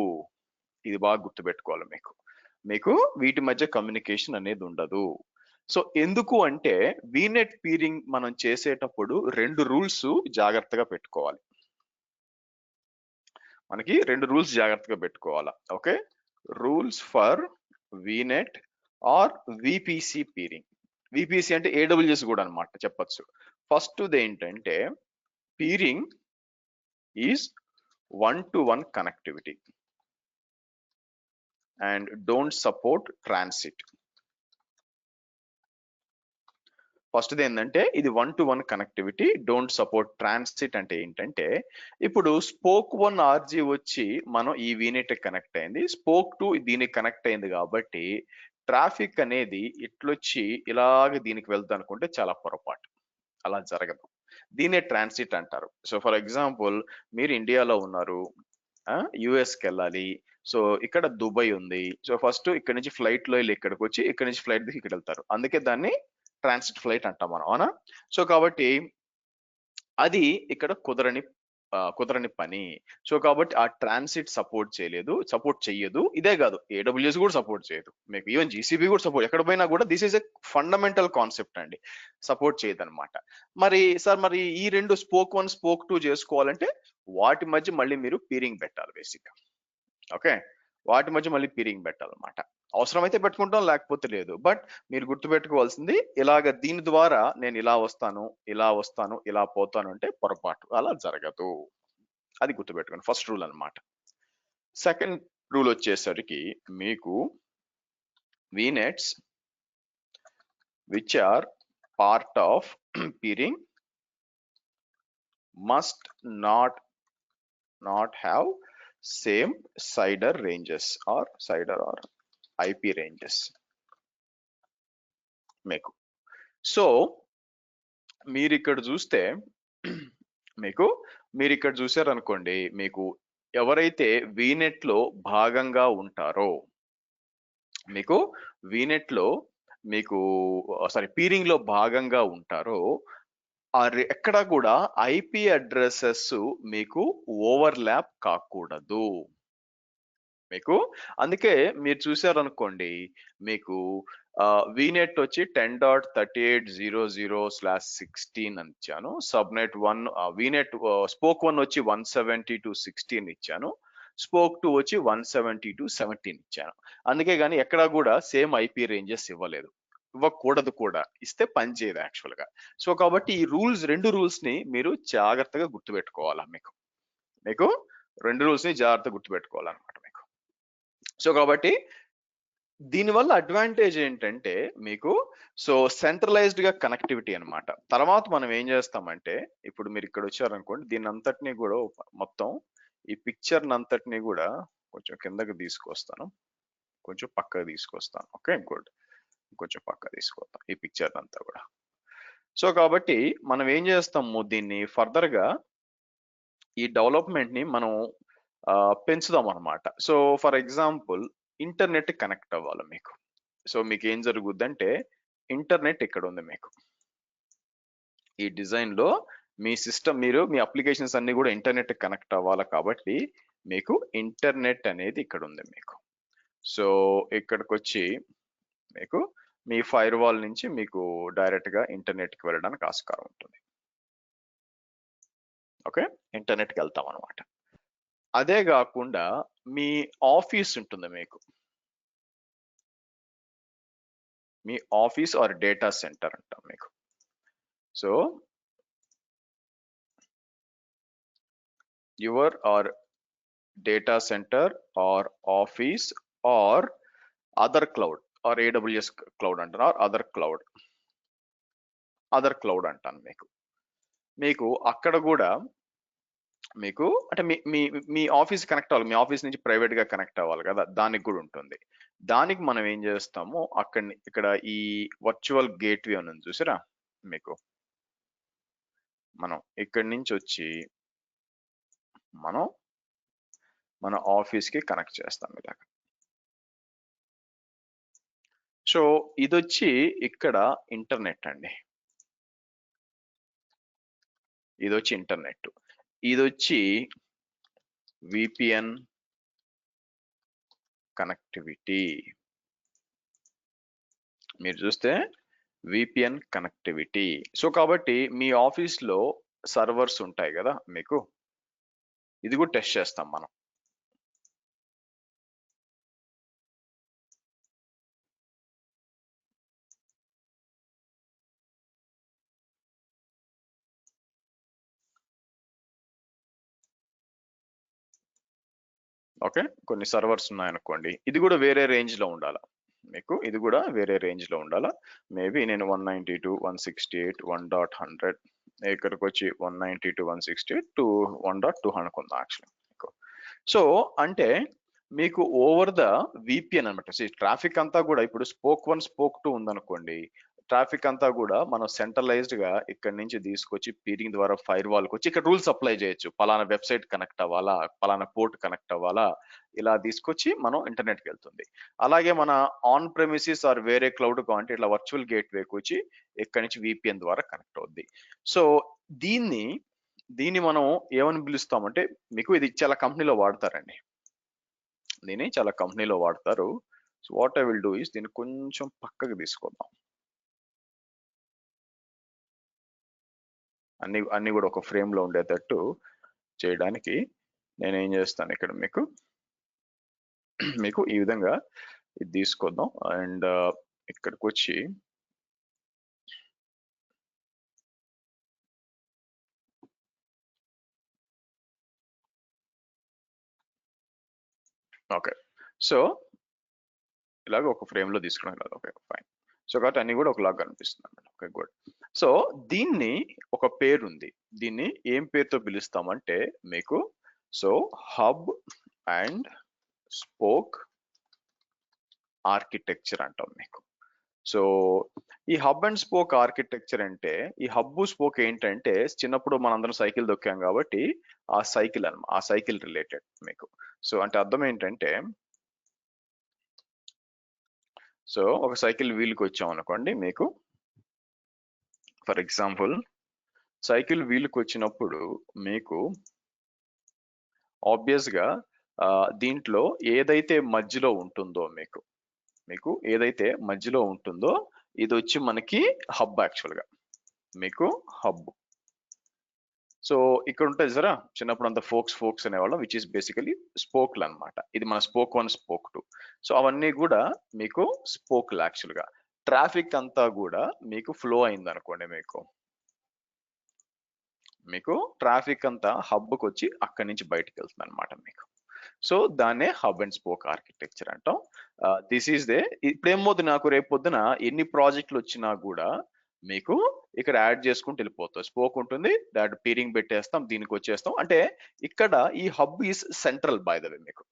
ఇది బాగా గుర్తుపెట్టుకోవాలి మీకు. మీకు వీటి మధ్య కమ్యూనికేషన్ అనేది ఉండదు. సో ఎందుకు అంటే వీనెట్ పీరింగ్ మనం చేసేటప్పుడు రెండు రూల్స్ జాగ్రత్తగా పెట్టుకోవాలి, మనకి రెండు రూల్స్ జాగ్రత్తగా పెట్టుకోవాలా. Okay, rules for VNet or VPC peering. VPC అంటే ఏడబ్ల్యూఎస్ కూడా అనమాట చెప్పచ్చు. ఫస్ట్ ఏంటంటే peering is 1-to-1 connectivity and don't support transit. First ఏంటంటే ఇది 1-to-1 connectivity, don't support transit. అంటే ఏంటంటే ఇప్పుడు స్పోక్ 1 ఆర్జీ వచ్చి మనం ఈ వీనెట్ కనెక్ట్ అయింది, స్పోక్ 2 దీనికి కనెక్ట్ అయింది, కాబట్టి ట్రాఫిక్ అనేది ఇట్లొచ్చి ఇలాగ దీనికి వెళ్తా అనుకుంటే చాలా పొరపాటు, అలా జరగదు, దీనే ట్రాన్సిట్ అంటారు. సో ఫర్ ఎగ్జాంపుల్ మీరు ఇండియాలో ఉన్నారు, యుఎస్కి వెళ్ళాలి, సో ఇక్కడ దుబాయ్ ఉంది, సో ఫస్ట్ ఇక్కడ నుంచి ఫ్లైట్ లో వెళ్ళి ఇక్కడికి వచ్చి ఇక్కడ నుంచి ఫ్లైట్ దిగి ఇక్కడ వెళ్తారు, అందుకే దాన్ని ట్రాన్సిట్ ఫ్లైట్ అంటాం మనం, అవునా. సో కాబట్టి అది ఇక్కడ కుదరని పని. సో కాబట్టి ఆ ట్రాన్సిట్ సపోర్ట్ చెయ్యదు. ఇదే కాదు, ఏడబ్ల్యూఎస్ కూడా సపోర్ట్ చేయదు, మీకు ఈవెన్ జీసీబీ కూడా సపోర్ట్, ఎక్కడ పోయినా కూడా this is a fundamental concept అండి, సపోర్ట్ చేయదు అనమాట. మరి సార్ మరి ఈ రెండు స్పోక్ 1 స్పోక్ 2 చేసుకోవాలంటే వాటి మధ్య మళ్ళీ మీరు పీరింగ్ పెట్టాలి బేసిక్ గా. ఓకే, వాటి మధ్య మళ్ళీ పీరింగ్ పెట్టాలన్నమాట, అవసరమైతే పెట్టుకుంటాం లేకపోతే లేదు. బట్ మీరు గుర్తుపెట్టుకోవాల్సింది, ఇలాగ దీని ద్వారా నేను ఇలా వస్తాను ఇలా పోతాను అంటే పొరపాటు, అలా జరగదు, అది గుర్తుపెట్టుకోండి, ఫస్ట్ రూల్ అన్నమాట. సెకండ్ రూల్ వచ్చేసరికి మీకు VNets which are part of peering must not have same CIDR ranges or IP ranges మీకు. సో మీరు ఇక్కడ చూసారనుకోండి, మీకు ఎవరైతే వీనెట్ లో భాగంగా ఉంటారో, మీకు వీనెట్ లో పీరింగ్ లో భాగంగా ఉంటారో, ఎక్కడ కూడా IP అడ్రసెస్ మీకు ఓవర్లాప్ కాకూడదు మీకు. అందుకే మీరు చూసారనుకోండి, మీకు వీనెట్ వచ్చి 10.38.00/16 అని ఇచ్చాను, సబ్నెట్ 1 వీనెట్ స్పోక్ 1 వచ్చి 170.16 ఇచ్చాను, స్పోక్ 2 వచ్చి 170.17 ఇచ్చాను. అందుకే గానీ ఎక్కడా కూడా సేమ్ IP రేంజెస్ ఇవ్వకూడదు కూడా, ఇస్తే పని చేయదు యాక్చువల్ గా. సో కాబట్టి ఈ రెండు రూల్స్ ని మీరు జాగ్రత్తగా గుర్తుపెట్టుకోవాలా, మీకు రెండు రూల్స్ ని జాగ్రత్తగా గుర్తుపెట్టుకోవాలన్నమాట మీకు. సో కాబట్టి దీనివల్ల అడ్వాంటేజ్ ఏంటంటే మీకు, సో సెంట్రలైజ్డ్ గా కనెక్టివిటీ అన్నమాట. తర్వాత మనం ఏం చేస్తామంటే, ఇప్పుడు మీరు ఇక్కడ వచ్చారనుకోండి, దీని అంతటినీ కూడా మొత్తం ఈ పిక్చర్ అంతటినీ కూడా కొంచెం కిందకి తీసుకొస్తాను, కొంచెం పక్కకు తీసుకొస్తాను. ఓకే గుడ్, కొంచెం పక్కకు తీసుకొస్తాం ఈ పిక్చర్ అంతా కూడా. సో కాబట్టి మనం ఏం చేస్తాము, దీన్ని ఫర్దర్ గా ఈ డెవలప్మెంట్ ని మనం పెంచుదాం అనమాట. So for example internet connect అవ్వాలి మీకు. సో మీకు ఏం జరుగుద్దంటే ఇంటర్నెట్ ఇక్కడ ఉంది మీకు. ఈ డిజైన్ లో మీ సిస్టమ్ మీ అప్లికేషన్స్ అన్ని కూడా ఇంటర్నెట్ కనెక్ట్ అవ్వాలి కాబట్టి మీకు ఇంటర్నెట్ అనేది ఇక్కడ ఉంది మీకు. సో ఇక్కడికి వచ్చి మీకు మీ ఫైర్ వాల్ నుంచి మీకు డైరెక్ట్ గా ఇంటర్నెట్ కి వెళ్ళడానికి ఆస్కారం ఉంటుంది. ఓకే, ఇంటర్నెట్ కి వెళ్తాం అనమాట. అదే కాకుండా మీ ఆఫీస్ ఉంటుంది మీకు. మీ ఆఫీస్ ఆర్ డేటా సెంటర్ అంటాం మీకు. So your or data center or office or other cloud or AWS cloud అంటారు, ఆర్ అదర్ క్లౌడ్ అంటాను మీకు. మీకు అక్కడ కూడా మీకు అంటే మీ ఆఫీస్ కనెక్ట్ అవ్వాలి, మీ ఆఫీస్ నుంచి ప్రైవేట్ గా కనెక్ట్ అవ్వాలి కదా, దానికి కూడా ఉంటుంది. దానికి మనం ఏం చేస్తాము, ఇక్కడ ఈ వర్చువల్ గేట్వే అని చూసారా మీకు. మనం ఇక్కడి నుంచి వచ్చి మనం మన ఆఫీస్ కి కనెక్ట్ చేస్తాం ఇలాగ. సో ఇది వచ్చి ఇక్కడ ఇంటర్నెట్ అండి, ఇది వచ్చి ఇంటర్నెట్. ఇది వచ్చి విపిఎన్ కనెక్టివిటీ. మీరు చూస్తే విపిఎన్ కనెక్టివిటీ. సో కాబట్టి మీ ఆఫీస్ లో సర్వర్స్ ఉంటాయి కదా మీకు, ఇది కూడా టెస్ట్ చేస్తాం మనం. ఓకే, కొన్ని సర్వర్స్ ఉన్నాయనుకోండి, ఇది కూడా వేరే రేంజ్ లో ఉండాలా మీకు, ఇది కూడా వేరే రేంజ్ లో ఉండాలా. మేబీ నేను 192.168.1.100 ఇక్కడికి వచ్చి 192.168.1.2 అనుకుందాం యాక్చువల్లీ మీకు. సో అంటే మీకు ఓవర్ ద విపిఎన్ అనమాట. ట్రాఫిక్ అంతా కూడా ఇప్పుడు స్పోక్ 1 స్పోక్ 2 ఉందనుకోండి, ట్రాఫిక్ అంతా కూడా మనం సెంట్రలైజ్డ్ గా ఇక్కడ నుంచి తీసుకొచ్చి పీరింగ్ ద్వారా ఫైర్ వాల్ కి వచ్చి ఇక్కడ రూల్స్ అప్లై చేయొచ్చు. పలానా వెబ్సైట్ కనెక్ట్ అవ్వాలా, పలానా పోర్ట్ కనెక్ట్ అవ్వాలా, ఇలా తీసుకొచ్చి మనం ఇంటర్నెట్కి వెళ్తుంది. అలాగే మన ఆన్ ప్రెమిసిస్ ఆర్ వేరే క్లౌడ్ అంటే ఇట్లా వర్చువల్ గేట్వేకి వచ్చి ఇక్కడ నుంచి విపిఎన్ ద్వారా కనెక్ట్ అవుద్ది. సో దీన్ని మనం ఏమని పిలుస్తామంటే, మీకు ఇది చాలా కంపెనీలో వాడతారండి, దీన్ని చాలా కంపెనీలో వాడతారు. So what I will do is దీన్ని కొంచెం పక్కకు తీసుకుందాం. అన్ని కూడా ఒక ఫ్రేమ్ లో ఉండేటట్టు చేయడానికి నేను ఏం చేస్తాను, ఇక్కడ మీకు ఈ విధంగా ఇది తీసుకొద్దాం. అండ్ ఇక్కడికి వచ్చి ఓకే, సో ఇలాగ ఒక ఫ్రేమ్ లో తీసుకున్నాం కదా. Okay fine. సో కాబట్టి అన్ని కూడా ఒకలాగా కనిపిస్తుంది అన్నమాట. Okay good. సో దీన్ని ఒక పేరు ఉంది, దీన్ని ఏం పేరుతో పిలుస్తామంటే మీకు so hub and spoke architecture అంటాం మీకు. సో ఈ హబ్ అండ్ స్పోక్ ఆర్కిటెక్చర్ అంటే, ఈ హబ్ స్పోక్ ఏంటంటే చిన్నప్పుడు మనందరం సైకిల్ దొక్కాం కాబట్టి ఆ సైకిల్ రిలేటెడ్ మీకు. సో అంటే అర్థం ఏంటంటే, సో ఒక సైకిల్ వీల్కి వచ్చాం అనుకోండి మీకు, ఫర్ ఎగ్జాంపుల్ సైకిల్ వీల్కి వచ్చినప్పుడు మీకు ఆబ్వియస్ గా దీంట్లో ఏదైతే మధ్యలో ఉంటుందో మీకు ఏదైతే మధ్యలో ఉంటుందో ఇది వచ్చి మనకి హబ్ యాక్చువల్ గా మీకు హబ్. సో ఇక్కడ ఉంటుంది సరే, చిన్నప్పుడు అంతా ఫోక్స్ అనేవాళ్ళం, విచ్ ఇస్ బేసికలీ స్పోక్లు అనమాట. ఇది మన స్పోక్ 1 స్పోక్ 2. సో అవన్నీ కూడా మీకు స్పోక్లు యాక్చువల్ గా. ట్రాఫిక్ అంతా కూడా మీకు ఫ్లో అయింది అనుకోండి, మీకు ట్రాఫిక్ అంతా హబ్కి వచ్చి అక్కడి నుంచి బయటకు వెళ్తుంది అనమాట మీకు. సో దాన్నే హబ్ అండ్ స్పోక్ ఆర్కిటెక్చర్ అంటాం. దిస్ ఈస్ ఇప్పుడేమవుతుంది, నాకు రేపు పొద్దున ఎన్ని ప్రాజెక్టులు వచ్చినా కూడా మీకు ఇక్కడ యాడ్ చేసుకుంటూ వెళ్ళిపోతాం. స్పోక్ ఉంటుంది, దాట్ పీరింగ్ పెట్టేస్తాం, దీనికి వచ్చేస్తాం. అంటే ఇక్కడ ఈ hub is central by the వే మీకు.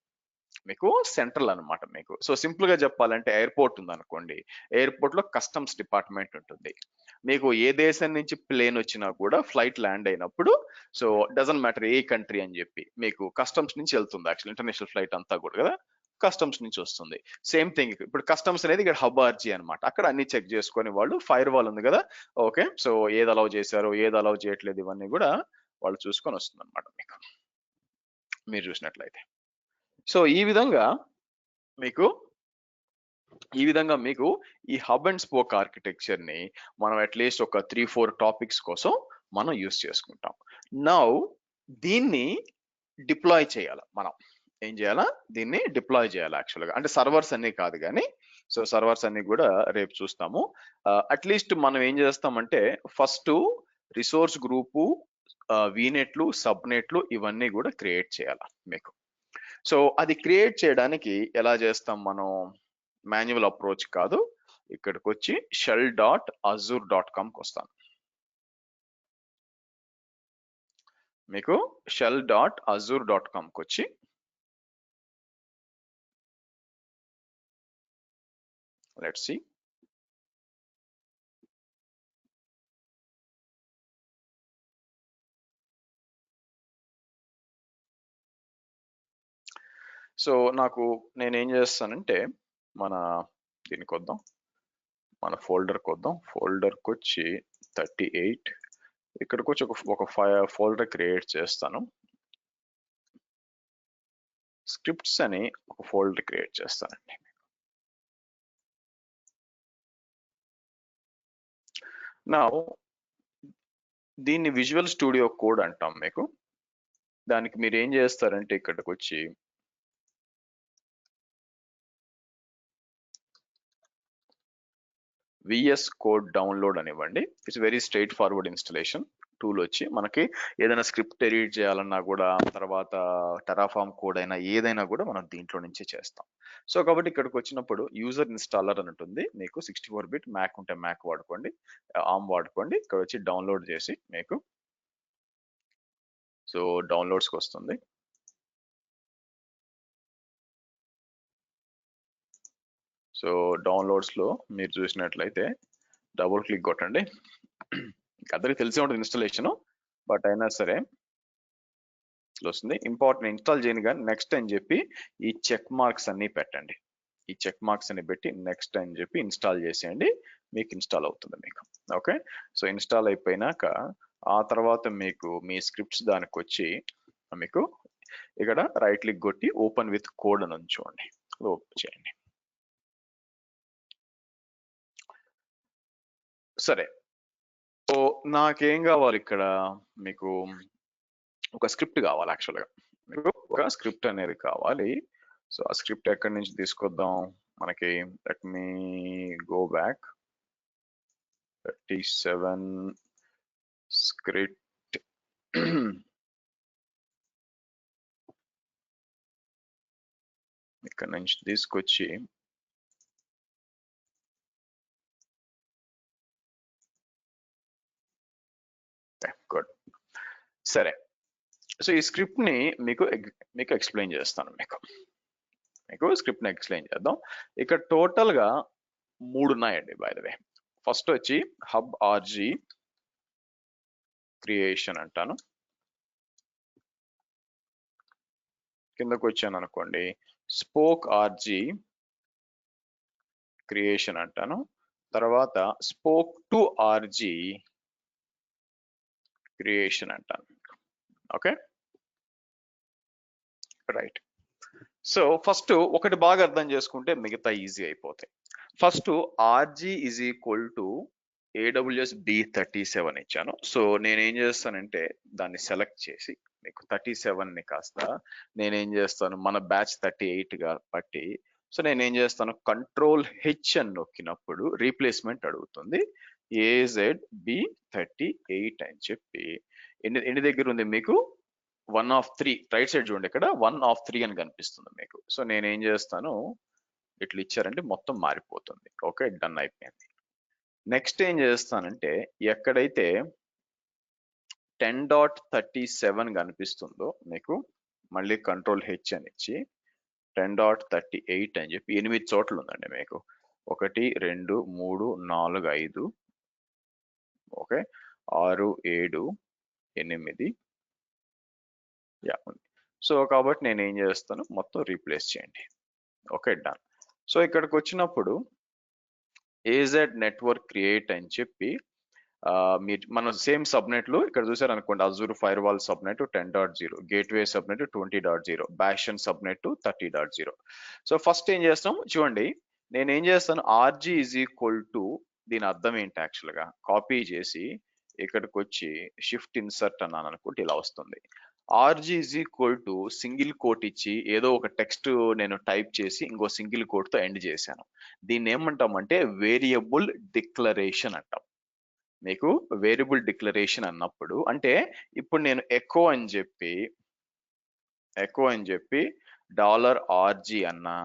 మీకు సెంట్రల్ అన్నమాట మీకు. సో సింపుల్ గా చెప్పాలంటే ఎయిర్పోర్ట్ ఉంది అనుకోండి, ఎయిర్పోర్ట్ లో కస్టమ్స్ డిపార్ట్మెంట్ ఉంటుంది. మీకు ఏ దేశం నుంచి ప్లేన్ వచ్చినా కూడా ఫ్లైట్ ల్యాండ్ అయినప్పుడు, so doesn't matter A country అని చెప్పి మీకు కస్టమ్స్ నుంచి వెళ్తుంది. యాక్చువల్ ఇంటర్నేషనల్ ఫ్లైట్ అంతా కూడా కదా కస్టమ్స్ నుంచి వస్తుంది. సేమ్ థింగ్ ఇప్పుడు కస్టమ్స్ అనేది ఇక్కడ హబ్ ఆర్జీ అనమాట. అక్కడ అన్ని చెక్ చేసుకొని వాళ్ళు ఫైర్ వాల్ ఉంది కదా, ఓకే సో ఏది అలౌ చేశారు ఏది అలౌ చేయట్లేదు ఇవన్నీ కూడా వాళ్ళు చూసుకొని వస్తుంది అనమాట మీకు, మీరు చూసినట్లయితే. సో ఈ విధంగా మీకు ఈ హబ్ అండ్ స్పోక్ ఆర్కిటెక్చర్ ని మనం అట్లీస్ట్ ఒక 3-4 టాపిక్స్ కోసం మనం యూస్ చేసుకుంటాం. నౌ దీన్ని డిప్లాయ్ చేయాలి. మనం ఏం చేయాలా, దీన్ని డిప్లాయ్ చేయాలి యాక్చువల్గా. అంటే సర్వర్స్ అన్ని కాదు కానీ, సో సర్వర్స్ అన్ని కూడా రేపు చూస్తాము. అట్లీస్ట్ మనం ఏం చేస్తామంటే ఫస్ట్ రిసోర్స్ గ్రూపు, వీనెట్లు, సబ్నెట్లు ఇవన్నీ కూడా క్రియేట్ చేయాలి మీకు. సో అది క్రియేట్ చేయడానికి ఎలా చేస్తాం మనం, మాన్యువల్ అప్రోచ్ కాదు, ఇక్కడికి వచ్చి shell.azure.comకి వస్తాను. మీకు shell.azure.comకి వచ్చి లెట్స్ సి, సో నేనేం చేస్తానంటే మన దీనికి వద్దాం, మన ఫోల్డర్కి వద్దాం. ఫోల్డర్కి వచ్చి 38 ఇక్కడికి వచ్చి ఒక ఫోల్డర్ క్రియేట్ చేస్తాను. స్క్రిప్ట్స్ అని ఒక ఫోల్డర్ క్రియేట్ చేస్తానండి. నా దీన్ని విజువల్ స్టూడియో కోడ్ అంటాం మీకు. దానికి మీరు ఏం చేస్తారంటే ఇక్కడికి వచ్చి విఎస్ కోడ్ డౌన్లోడ్ అనివ్వండి. It's very straightforward installation tool. వచ్చి మనకి ఏదైనా స్క్రిప్ట్ ఎడిట్ చేయాలన్నా కూడా, తర్వాత టెరాఫామ్ కోడ్ అయినా ఏదైనా కూడా మనం దీంట్లో నుంచే చేస్తాం. సో కాబట్టి ఇక్కడికి వచ్చినప్పుడు యూజర్ ఇన్స్టాలర్ అని ఉంటుంది మీకు. 64 బిట్ మ్యాక్ ఉంటే మ్యాక్ వాడుకోండి, ఆమ్ వాడుకోండి. ఇక్కడ వచ్చి డౌన్లోడ్ చేసి మీకు సో డౌన్లోడ్స్కి వస్తుంది. సో డౌన్లోడ్స్ లో మీరు చూసినట్లయితే డబుల్ క్లిక్ కొట్టండి. అందరికి తెలిసే ఉంటుంది ఇన్స్టాలేషన్, బట్ అయినా సరే వస్తుంది. ఇంపార్టెంట్ ఇన్స్టాల్ చేయని కానీ నెక్స్ట్ అని చెప్పి ఈ చెక్ మార్క్స్ అన్ని పెట్టండి. ఈ చెక్ మార్క్స్ అని పెట్టి నెక్స్ట్ అని చెప్పి ఇన్స్టాల్ చేసేయండి, మీకు ఇన్స్టాల్ అవుతుంది మీకు. ఓకే సో ఇన్స్టాల్ అయిపోయినాక ఆ తర్వాత మీకు మీ స్క్రిప్ట్స్ దానికి వచ్చి మీకు ఇక్కడ రైట్ క్లిక్ కొట్టి ఓపెన్ విత్ కోడ్ అని చూడండి, ఓపెన్ చేయండి. సరే, సో నాకేం కావాలి ఇక్కడ, మీకు ఒక స్క్రిప్ట్ కావాలి యాక్చువల్గా. మీకు ఒక స్క్రిప్ట్ అనేది కావాలి. సో ఆ స్క్రిప్ట్ ఎక్కడి నుంచి తీసుకొద్దాం మనకి, let me go back. 37 script ఇక్కడ నుంచి తీసుకొచ్చి గుడ్. సరే, సో ఈ స్క్రిప్ట్ ని మీకు ఎక్స్ప్లెయిన్ చేస్తాను. మీకు స్క్రిప్ట్ ని ఎక్స్ప్లెయిన్ చేద్దాం. ఇక్కడ టోటల్ గా 3 ఉన్నాయండి బై ద వే. ఫస్ట్ వచ్చి హబ్ ఆర్జీ క్రియేషన్ అంటాను. కిందకు వచ్చాను అనుకోండి, స్పోక్ ఆర్జీ క్రియేషన్ అంటాను. తర్వాత స్పోక్ టు ఆర్జీ క్రియేషన్ అంటాను. Okay right. సో ఫస్ట్ ఒకటి బాగా అర్థం చేసుకుంటే మిగతా ఈజీ అయిపోతాయి. First RG is equal to AWS B37 ఇచ్చాను. సో నేనేం చేస్తానంటే దాన్ని సెలెక్ట్ చేసి మీకు 37ని కాస్త నేనేం చేస్తాను, మన బ్యాచ్ 38 కాబట్టి సో నేనేం చేస్తాను, కంట్రోల్ H అని నొక్కినప్పుడు రీప్లేస్మెంట్ అడుగుతుంది. AZB38 అని చెప్పి ఎన్ని దగ్గర ఉంది మీకు, 1 of 3 రైట్ సైడ్ చూడండి, ఇక్కడ 1 of 3 అని కనిపిస్తుంది మీకు. సో నేనేం చేస్తాను, ఇట్లా ఇచ్చారంటే మొత్తం మారిపోతుంది. ఓకే డన్ అయిపోయింది. నెక్స్ట్ ఏం చేస్తానంటే ఎక్కడైతే 10.37 కనిపిస్తుందో మీకు మళ్ళీ కంట్రోల్ H అని ఇచ్చి 10.38 అని చెప్పి 8 చోట్ల ఉందండి మీకు. 1 2 3 4 5 ఓకే 6 7 8 ఉంది. సో కాబట్టి నేను ఏం చేస్తాను, మొత్తం రీప్లేస్ చేయండి. Okay done. సో ఇక్కడికి వచ్చినప్పుడు ఏజెడ్ నెట్వర్క్ క్రియేట్ అని చెప్పి మీరు మన సేమ్ సబ్నెట్ లో ఇక్కడ చూసారు అనుకోండి, Azure firewall subnet 10.0, gateway subnet 20.0, bastion subnet 30.0. So first ఏం చేస్తాం చూడండి, నేను ఏం చేస్తాను, ఆర్జీ ఈజ్ ఈక్వల్ టు, దీని అర్థం ఏంటి యాక్చువల్ గా, కాపీ చేసి ఇక్కడికి వచ్చి షిఫ్ట్ ఇన్సర్ట్ అన్నాను అనుకుంటే ఇలా వస్తుంది. RG is equal to single quote ఇచ్చి ఏదో ఒక టెక్స్ట్ నేను టైప్ చేసి ఇంకో సింగిల్ కోట్ తో ఎండ్ చేశాను. దీన్ని ఏమంటామంటే వేరియబుల్ డిక్లరేషన్ అంటాం. మీకు వేరియబుల్ డిక్లరేషన్ అన్నప్పుడు అంటే ఇప్పుడు నేను ఎకో అని చెప్పి $RG అన్నా,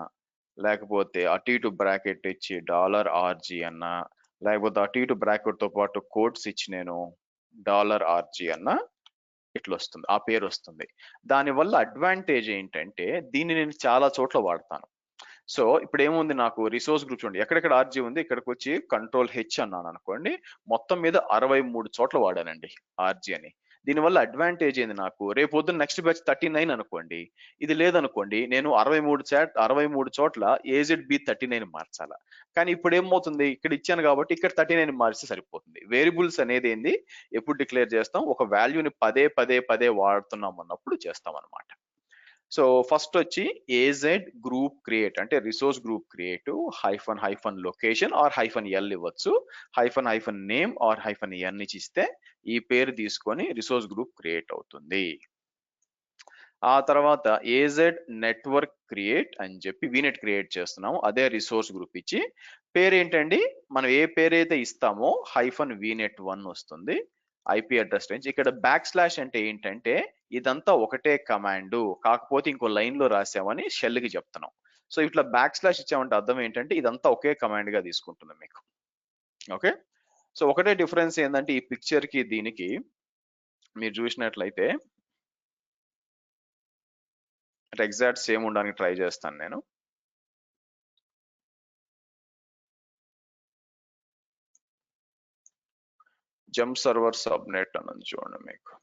లేకపోతే అటు ఇటు బ్రాకెట్ ఇచ్చి $RG అన్నా, లేకపోతే అటు ఇటు బ్రాకెట్ తో పాటు కోడ్స్ ఇచ్చి నేను $RG అన్నా ఇట్లా వస్తుంది, ఆ పేరు వస్తుంది. దానివల్ల అడ్వాంటేజ్ ఏంటంటే దీన్ని నేను చాలా చోట్ల వాడతాను. సో ఇప్పుడు ఏముంది, నాకు రిసోర్స్ గ్రూప్ చూడండి, ఎక్కడెక్కడ ఆర్జీ ఉంది, ఇక్కడికి వచ్చి Ctrl+H అన్నాను అనుకోండి, మొత్తం మీద 63 చోట్ల వాడానండి ఆర్జీ అని. దీనివల్ల అడ్వాంటేజ్ ఏంది, నాకు రేపు పొద్దున్న నెక్స్ట్ బ్యాచ్ 39 అనుకోండి, ఇది లేదనుకోండి నేను 63 చోట్ల AZB39 మార్చాలా. కానీ ఇప్పుడు ఏమవుతుంది, ఇక్కడ ఇచ్చాను కాబట్టి ఇక్కడ 39 మార్చితే సరిపోతుంది. వేరియబుల్స్ అనేది ఏంది, ఎప్పుడు డిక్లేర్ చేస్తాం, ఒక వాల్యూని పదే పదే పదే వాడుతున్నాం అన్నప్పుడు చేస్తాం అనమాట. సో ఫస్ట్ వచ్చి ఏజెడ్ గ్రూప్ క్రియేట్ అంటే resource group create hyphen location or -L ఇవ్వచ్చు, హైఫన్ నేమ్ ఆర్ -N ఇస్తే ఈ పేరు తీసుకొని రిసోర్స్ గ్రూప్ క్రియేట్ అవుతుంది. ఆ తర్వాత ఏజెడ్ నెట్వర్క్ క్రియేట్ అని చెప్పి వీనెట్ క్రియేట్ చేస్తున్నాము, అదే రిసోర్స్ గ్రూప్ ఇచ్చి పేరు ఏంటండి, మనం ఏ పేరైతే ఇస్తామో -VNet1 వస్తుంది. ఐపీ అడ్రస్ రేంజ్ ఇక్కడ / అంటే ఏంటంటే ఇదంతా ఒకటే కమాండ్, కాకపోతే ఇంకో లైన్ లో రాసామని షెల్ కి చెప్తున్నాం. సో ఇట్లా / ఇచ్చామంటే అర్థం ఏంటంటే ఇదంతా ఒకే కమాండ్ గా తీసుకుంటుంది మీకు. ఓకే, సో ఒకటే డిఫరెన్స్ ఏంటంటే ఈ పిక్చర్ కి దీనికి మీరు చూసినట్లయితే ఎగ్జాక్ట్ సేమ్ ఉండడానికి ట్రై చేస్తాను నేను. జంప్ సర్వర్ సబ్నెట్ అన్నది చూడండి మీకు.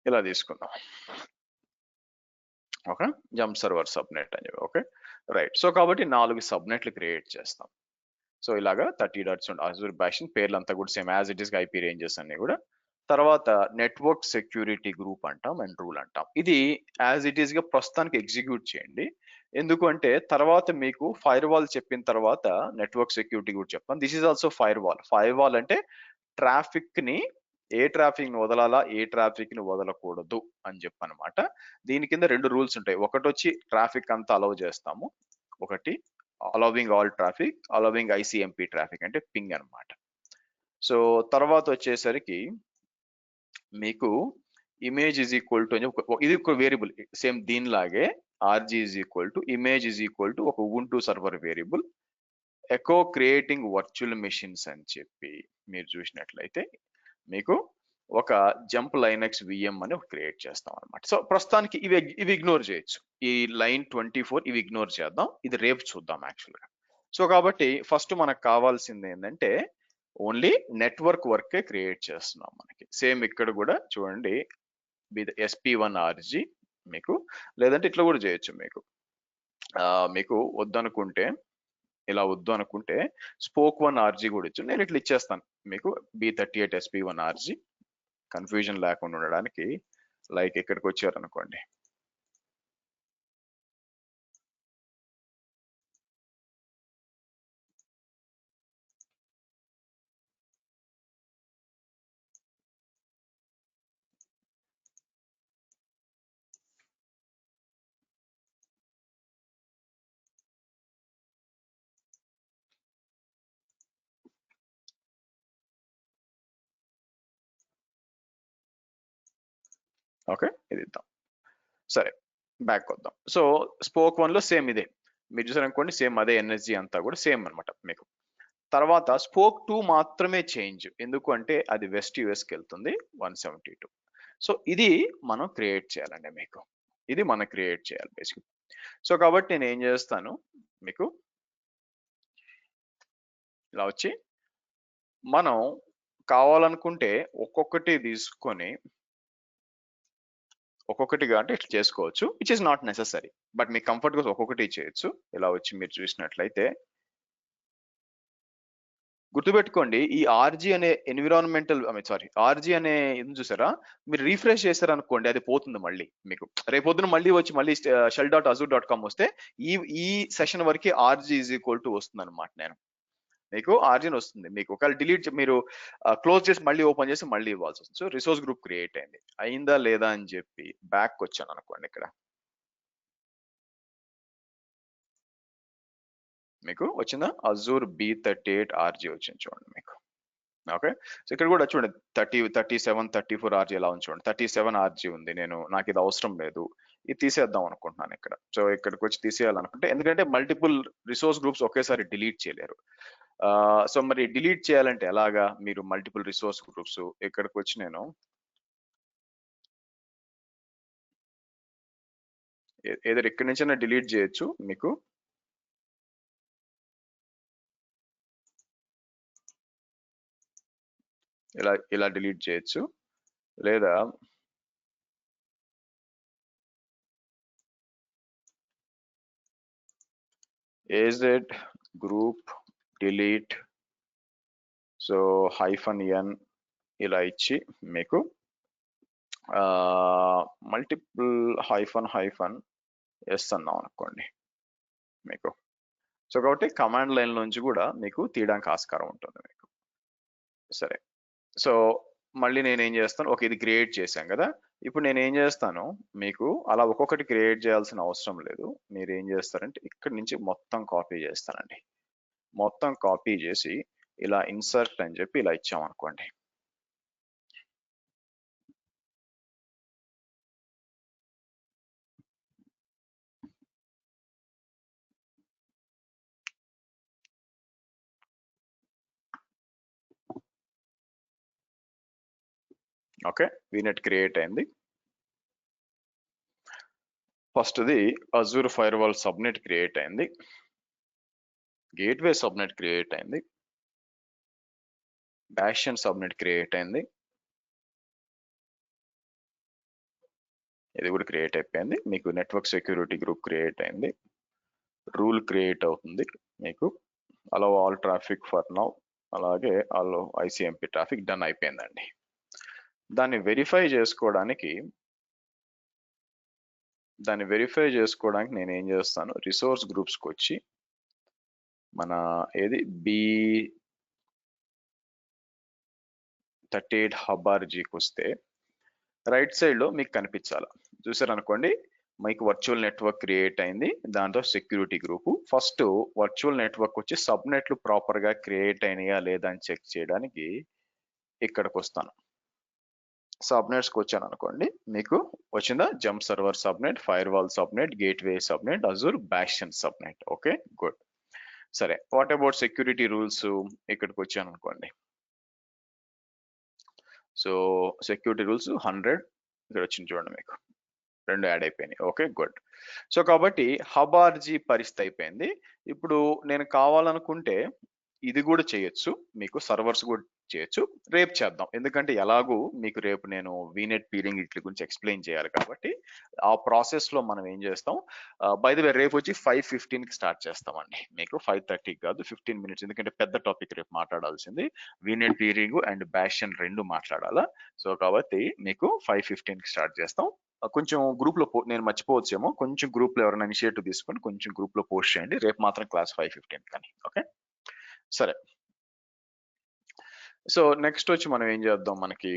ఇలా తీసుకుందాం. ఓకే, జంప్ సర్వర్ సబ్నెట్ అని చెప్పి. Okay right. సో కాబట్టి 4 సబ్నెట్లు క్రియేట్ చేస్తాం. సో ఇలాగా 30 డాట్స్ అజూర్ బ్యాషన్ పేర్లంతా కూడా same as it is IP ranges అన్ని కూడా. తర్వాత నెట్వర్క్ సెక్యూరిటీ గ్రూప్ అంటాం అండ్ రూల్ అంటాం. ఇది యాజ్ ఇట్ ఈస్ గా ప్రస్తుతానికి ఎగ్జిక్యూట్ చేయండి. ఎందుకు అంటే తర్వాత మీకు ఫైర్ వాల్ చెప్పిన తర్వాత నెట్వర్క్ సెక్యూరిటీ కూడా చెప్తాను. This is also fire wall అంటే ట్రాఫిక్ ని, ఏ ట్రాఫిక్ ని వదలాలా, ఏ ట్రాఫిక్ ని వదలకూడదు అని చెప్పనమాట. దీని కింద 2 రూల్స్ ఉంటాయి. ఒకటి వచ్చి ట్రాఫిక్ అంతా అలౌ చేస్తాము, ఒకటి allowing all traffic, allowing ICMP traffic అంటే పింగ్ అన్నమాట. సో తర్వాత వచ్చేసరికి మీకు ఇమేజ్ ఈజ్ ఈక్వల్ టు ఇది ఒక వేరియబుల్ సేమ్ దీనిలాగే RG is equal to image is equal to ఒక ubuntu server variable, echo creating virtual machines అని చెప్పి మీరు చూసినట్లయితే మీకు ఒక జంప్ లైనక్స్ VM అని క్రియేట్ చేస్తాం అనమాట. సో ప్రస్తుతానికి ఇవి ఇగ్నోర్ చేయొచ్చు, ఈ లైన్ 24 ఇవి ఇగ్నోర్ చేద్దాం, ఇది రేపు చూద్దాం యాక్చువల్గా. సో కాబట్టి ఫస్ట్ మనకు కావాల్సింది ఏంటంటే ఓన్లీ నెట్వర్క్ వర్కే క్రియేట్ చేస్తున్నాం మనకి. సేమ్ ఇక్కడ కూడా చూడండి SP1 RG మీకు, లేదంటే ఇట్లా కూడా చేయొచ్చు మీకు. మీకు వద్దనుకుంటే ఇలా వద్దు అనుకుంటే spoke1 RG కూడా ఇచ్చు, నేను ఇట్లా ఇచ్చేస్తాను మీకు B38 SP1 RG కన్ఫ్యూజన్ లేకుండా ఉండడానికి. లైక్ ఇక్కడికి వచ్చారు అనుకోండి, ఓకే ఇది ఇద్దాం. సరే, బ్యాక్ వద్దాం. సో స్పోక్ 1 లో సేమ్ ఇదే. మీరు చూసారనుకోండి, సేమ్ అదే ఎనర్జీ అంతా కూడా సేమ్ అన్నమాట మీకు. తర్వాత స్పోక్ 2 మాత్రమే చేంజ్. ఎందుకు అంటే అది వెస్ట్ యుఎస్కి వెళ్తుంది 172. సో ఇది మనం క్రియేట్ చేయాలండి మీకు. ఇది మనం క్రియేట్ చేయాలి బేసిక్. సో కాబట్టి నేను ఏం చేస్తాను, మీకు ఇలా వచ్చి మనం కావాలనుకుంటే ఒక్కొక్కటి తీసుకొని ఒక్కొక్కటిగా అంటే ఇట్లా చేసుకోవచ్చు, which is not necessary. But me comfort కోసం ఒక్కొక్కటి చేయొచ్చు. ఇలా వచ్చి మీరు చూసినట్లయితే గుర్తుపెట్టుకోండి, ఈ ఆర్జీ అనే ఎన్విరాన్మెంటల్ సారీ ఆర్జీ అనే ఇది చూసారా, మీరు రీఫ్రెష్ చేశారు అనుకోండి అది పోతుంది మళ్ళీ మీకు. రేపొద్దున మళ్ళీ వచ్చి మళ్ళీ shell.azure.com వస్తే ఈ ఈ సెషన్ వరకు ఆర్జీ ఈజ్ ఈక్వల్ టు వస్తుంది అనమాట. నేను మీకు ఆర్జిన్ వస్తుంది. మీకు ఒకవేళ డిలీట్ మీరు క్లోజ్ చేసి మళ్ళీ ఓపెన్ చేసి మళ్ళీ ఇవ్వాల్సి వస్తుంది. సో రిసోర్స్ గ్రూప్ క్రియేట్ అయింది. అయిందా లేదా అని చెప్పి బ్యాక్ వచ్చాను అనుకోండి, ఇక్కడ మీకు వచ్చిందా అజూర్ B38 ఆర్జీ వచ్చింది చూడండి మీకు. ఓకే, సో ఇక్కడ కూడా చూడండి 37 34 ఆర్జీ ఎలా ఉంది చూడండి. 37 ఆర్జీ ఉంది. నాకు ఇది అవసరం లేదు, ఇది తీసేద్దాం అనుకుంటున్నాను ఇక్కడ. సో ఇక్కడికి వచ్చి తీసేయాలనుకుంటే, ఎందుకంటే మల్టిపుల్ రిసోర్స్ గ్రూప్స్ ఒకేసారి డిలీట్ చేయలేరు. సో మరి డిలీట్ చేయాలంటే ఎలాగా, మీరు మల్టిపుల్ రిసోర్స్ గ్రూప్స్ ఇక్కడికి వచ్చి నేను ఏదో ఇక్కడి నుంచైనా డిలీట్ చేయొచ్చు మీకు. ఇలా డిలీట్ చేయొచ్చు, లేదా AZ group delete so -n ఇలా ఇచ్చి మీకు మల్టిపుల్ హైఫన్ ఎస్ అన్నాం అనుకోండి మీకు. సో కాబట్టి కమాండ్ లైన్ నుంచి కూడా మీకు తీయడానికి ఆస్కారం ఉంటుంది మీకు. సరే, సో మళ్ళీ నేను ఏం చేస్తాను, ఓకే ఇది క్రియేట్ చేశాం కదా, ఇప్పుడు నేను ఏం చేస్తాను, మీకు అలా ఒక్కొక్కటి క్రియేట్ చేయాల్సిన అవసరం లేదు. మీరు ఏం చేస్తారంటే ఇక్కడి నుంచి మొత్తం కాపీ చేస్తానండి. మొత్తం కాపీ చేసి ఇలా ఇన్సర్ట్ అని చెప్పి ఇలా ఇచ్చామనుకోండి. ఓకే, వీనెట్ క్రియేట్ అయింది. ఫస్ట్ది అజూర్ ఫైర్వాల్ సబ్నెట్ క్రియేట్ అయింది. గేట్వే సబ్నెట్ క్రియేట్ అయింది. బ్యాషన్ సబ్నెట్ క్రియేట్ అయింది. ఇది కూడా క్రియేట్ అయిపోయింది. మీకు నెట్వర్క్ సెక్యూరిటీ గ్రూప్ క్రియేట్ అయింది. రూల్ క్రియేట్ అవుతుంది మీకు. అలో ఆల్ ట్రాఫిక్ ఫర్ నౌ, అలాగే అలో ICMP ట్రాఫిక్ డన్ అయిపోయిందండి. దాన్ని వెరిఫై చేసుకోవడానికి నేను ఏం చేస్తాను, రిసోర్స్ గ్రూప్స్కి వచ్చి మన ఏది B38 హబ్ ఆర్జీకి వస్తే రైట్ సైడ్ లో మీకు కనిపించాలి. చూసారనుకోండి, మీకు వర్చువల్ నెట్వర్క్ క్రియేట్ అయింది, దాంతో security group. First virtual network వచ్చి సబ్నెట్లు ప్రాపర్ గా క్రియేట్ అయినాయా లేదా అని చెక్ చేయడానికి ఇక్కడికి వస్తాను. సబ్నెట్స్కి వచ్చాను అనుకోండి, మీకు వచ్చిందా jump server subnet, firewall subnet, gateway subnet, Azure bastion subnet. Okay good. సరే, వాట్ అబౌట్ సెక్యూరిటీ రూల్స్, ఇక్కడికి వచ్చాను అనుకోండి. సో సెక్యూరిటీ రూల్స్ 100 ఇక్కడ వచ్చింది చూడండి మీకు, 2 యాడ్ అయిపోయినాయి. Okay good. సో కాబట్టి హబ్ ఆర్జీ పరిస్థితి అయిపోయింది. ఇప్పుడు నేను కావాలనుకుంటే ఇది కూడా చేయొచ్చు, మీకు సర్వర్స్ కూడా చేయొచ్చు. రేపు చేద్దాం, ఎందుకంటే ఎలాగూ మీకు రేపు నేను వీనెట్ పీరింగ్ వీటి గురించి ఎక్స్ప్లెయిన్ చేయాలి కాబట్టి ఆ ప్రాసెస్ లో మనం ఏం చేస్తాం. బై ద వే రేపు వచ్చి 5:15 కి స్టార్ట్ చేస్తామండి మీకు, 5:30 కాదు, 15 minutes, ఎందుకంటే పెద్ద టాపిక్ రేపు మాట్లాడాల్సింది. వీనెట్ పీరింగ్ అండ్ బ్యాషన్ రెండు మాట్లాడాలా. సో కాబట్టి మీకు 5:15 కి స్టార్ట్ చేస్తాం. కొంచెం గ్రూప్ లో నేను మర్చిపోవచ్చేమో, కొంచెం గ్రూప్ లో ఎవరైనా ఇనిషియేటివ్ తీసుకొని కొంచెం గ్రూప్ లో పోస్ట్ చేయండి. రేపు మాత్రం క్లాస్ 5:15 కానీ. ఓకే సరే, సో నెక్స్ట్ వచ్చి మనం ఏం చేద్దాం, మనకి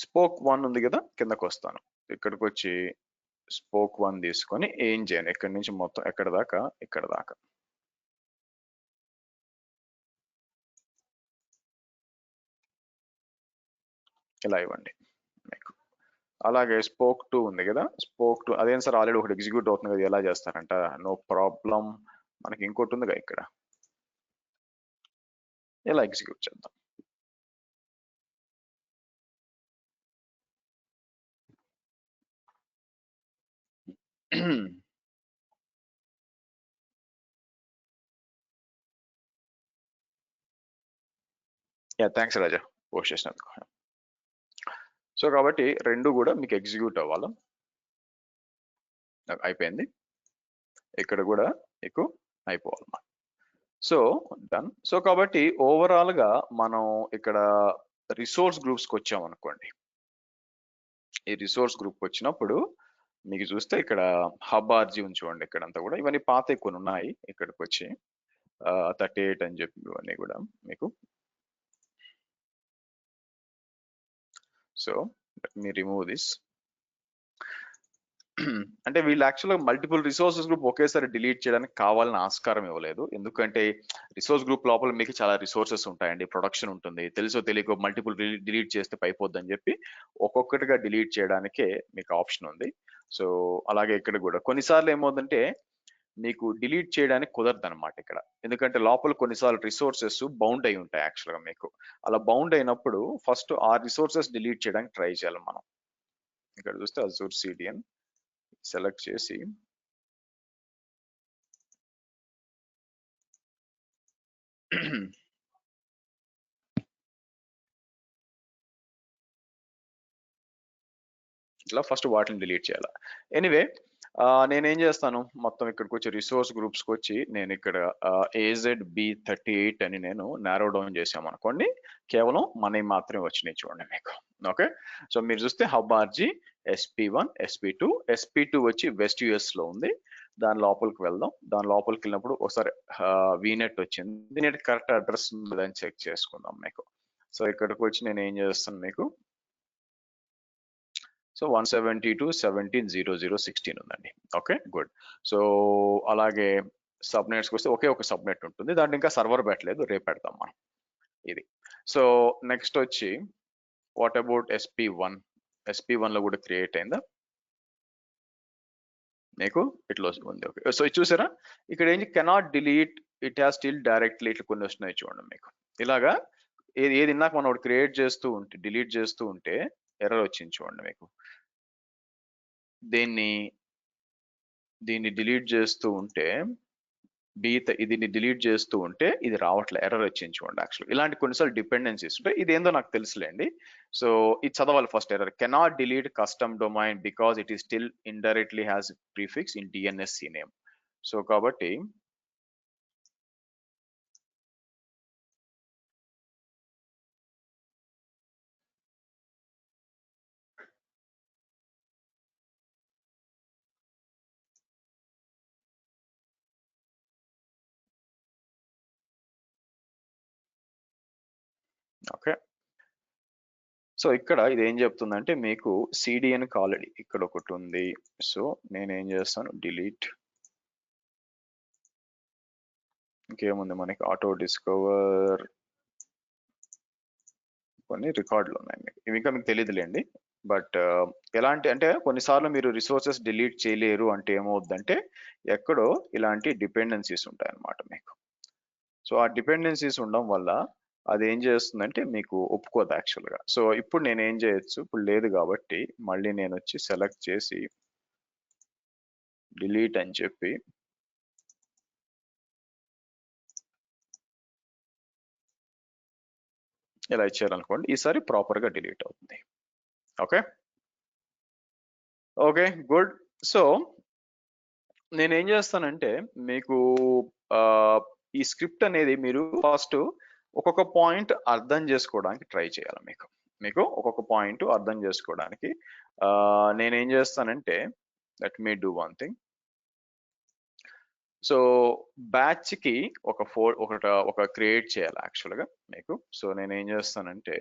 స్పోక్ 1 ఉంది కదా, కిందకు వస్తాను. ఇక్కడికి వచ్చి స్పోక్ 1 తీసుకొని ఏం చేయను, ఇక్కడి నుంచి మొత్తం ఎక్కడ దాకా, ఇక్కడ దాకా ఇలా ఇవ్వండి మీకు. అలాగే స్పోక్ 2 ఉంది కదా, స్పోక్ 2 అదేం సార్ ఆల్రెడీ ఒకటి ఎగ్జిక్యూట్ అవుతుంది కదా, ఎలా చేస్తారంట? నో ప్రాబ్లం, మనకి ఇంకోటి ఉందిగా ఇక్కడ, ఎలా ఎగ్జిక్యూట్ చేద్దాం. యా థ్యాంక్స్ రాజా పోస్ట్ చేసినందుకు. సో కాబట్టి రెండు కూడా మీకు ఎగ్జిక్యూట్ అవ్వాలి. అయిపోయింది, ఇక్కడ కూడా మీకు అయిపోవాలన్నమాట. So done. సో కాబట్టి ఓవరాల్ గా మనం ఇక్కడ రిసోర్స్ గ్రూప్స్కి వచ్చాం అనుకోండి. ఈ రిసోర్స్ గ్రూప్ వచ్చినప్పుడు మీకు చూస్తే ఇక్కడ హబ్ ఆర్జీ ఉంది చూడండి, ఇక్కడంతా కూడా ఇవన్నీ పాత కొన్ని ఉన్నాయి. ఇక్కడికి వచ్చి 38 అని చెప్పి ఇవన్నీ కూడా మీకు. So let me remove this. అంటే వీళ్ళు యాక్చువల్గా మల్టిపుల్ రిసోర్సెస్ గ్రూప్ ఒకేసారి డిలీట్ చేయడానికి కావాలని ఆస్కారం ఇవ్వలేదు. ఎందుకంటే రిసోర్స్ గ్రూప్ లోపల మీకు చాలా రిసోర్సెస్ ఉంటాయండి, ప్రొడక్షన్ ఉంటుంది, తెలుసో తెలియకో మల్టిపుల్ డిలీట్ చేస్తే అయిపోద్దని చెప్పి ఒక్కొక్కటిగా డిలీట్ చేయడానికే మీకు ఆప్షన్ ఉంది. సో అలాగే ఇక్కడ కూడా కొన్నిసార్లు ఏమవుతుందంటే మీకు డిలీట్ చేయడానికి కుదరదు అనమాట ఇక్కడ, ఎందుకంటే లోపల కొన్నిసార్లు రిసోర్సెస్ బౌండ్ అయి ఉంటాయి. యాక్చువల్గా మీకు అలా బౌండ్ అయినప్పుడు ఫస్ట్ ఆ రిసోర్సెస్ డిలీట్ చేయడానికి ట్రై చేయాలి మనం. ఇక్కడ చూస్తే అజూర్ సిడిఎన్ సెలెక్ట్ చేసి ఇట్లా ఫస్ట్ వాటిని డిలీట్ చేయాలి. ఎనీవే నేనేం చేస్తాను, మొత్తం ఇక్కడికి వచ్చి రిసోర్స్ గ్రూప్స్కి వచ్చి నేను ఇక్కడ AZB38 అని నేను నారో డౌన్ చేసాం అనుకోండి, కేవలం మనవి మాత్రమే వచ్చినాయి చూడండి మీకు. ఓకే, సో మీరు చూస్తే hub RG SP1 SP2 SP2 వచ్చి వెస్ట్ యుఎస్ లో ఉంది. దాని లోపలికి వెళ్దాం. దాని లోపలికి వెళ్ళినప్పుడు ఒకసారి VNet వచ్చింది, VNet కరెక్ట్ అడ్రస్ ఉందని చెక్ చేసుకుందాం మీకు. సో ఇక్కడికి వచ్చి నేను ఏం చేస్తాను మీకు, సో 172.17.00.16 ఉందండి. Okay good. సో అలాగే సబ్నెట్స్కి వస్తే ఒకే ఒక సబ్నెట్ ఉంటుంది, దాంట్లో ఇంకా సర్వర్ పెట్టలేదు, రేపు పెడతాం మనం ఇది. సో నెక్స్ట్ వచ్చి వాట్ అబౌట్ SP1? SP1 లో కూడా క్రియేట్ అయిందా మీకు? ఇట్లా ఉంది. ఓకే, సో ఇది చూసారా, ఇక్కడ ఏంటి, cannot delete, it has still directly, ఇట్లా కొన్ని వస్తున్నాయి చూడండి మీకు. ఇలాగా ఏది ఇందాక మనం ఒకటి క్రియేట్ చేస్తూ ఉంటే డిలీట్ చేస్తూ ఉంటే ఎర్రర్ వచ్చింది చూడండి మీకు. దీన్ని డిలీట్ చేస్తూ ఉంటే దీన్ని డిలీట్ చేస్తూ ఉంటే ఇది రావట్లే, ఎర్రర్ వచ్చింది చూడండి. యాక్చువల్ ఇలాంటి కొన్నిసార్లు డిపెండెన్సీస్ ఉంటాయి, ఇది ఏందో నాకు తెలుసులేండి. సో ఇది చదవాలి first. Error cannot delete custom domain because it is still indirectly has prefix in DNS CNAME. So కాబట్టి ఓకే, సో ఇక్కడ ఇది ఏం చెప్తుందంటే మీకు CDN ఆల్రెడీ ఇక్కడ ఒకటి ఉంది. సో నేనేం చేస్తాను, డిలీట్. ఇంకేముంది మనకి, ఆటో డిస్కవర్, కొన్ని రికార్డులు ఉన్నాయి మీకు, ఇవి ఇంకా మీకు తెలియదులేండి. బట్ ఎలాంటి అంటే కొన్నిసార్లు మీరు రిసోర్సెస్ డిలీట్ చేయలేరు అంటే ఏమవుద్దంటే ఎక్కడో ఇలాంటి డిపెండెన్సీస్ ఉంటాయన్నమాట మీకు. సో ఆ డిపెండెన్సీస్ ఉండడం వల్ల అది ఏం చేస్తుందంటే మీకు ఒప్పుకోదు యాక్చువల్గా. సో ఇప్పుడు నేను ఏం చేయొచ్చు, ఇప్పుడు లేదు కాబట్టి మళ్ళీ నేను వచ్చి సెలెక్ట్ చేసి డిలీట్ అని చెప్పి ఇలా ఇచ్చారనుకోండి, ఈసారి ప్రాపర్గా డిలీట్ అవుతుంది. Okay okay good. సో నేనేం చేస్తానంటే మీకు ఈ స్క్రిప్ట్ అనేది మీరు ఫస్ట్ ఒక్కొక్క పాయింట్ అర్థం చేసుకోవడానికి ట్రై చేయాలి. మీకు ఒక్కొక్క పాయింట్ అర్థం చేసుకోవడానికి నేనేం చేస్తానంటే, let me do one thing. So batch కి ఒక క్రియేట్ చేయాలి యాక్చువల్గా మీకు. సో నేనేం చేస్తానంటే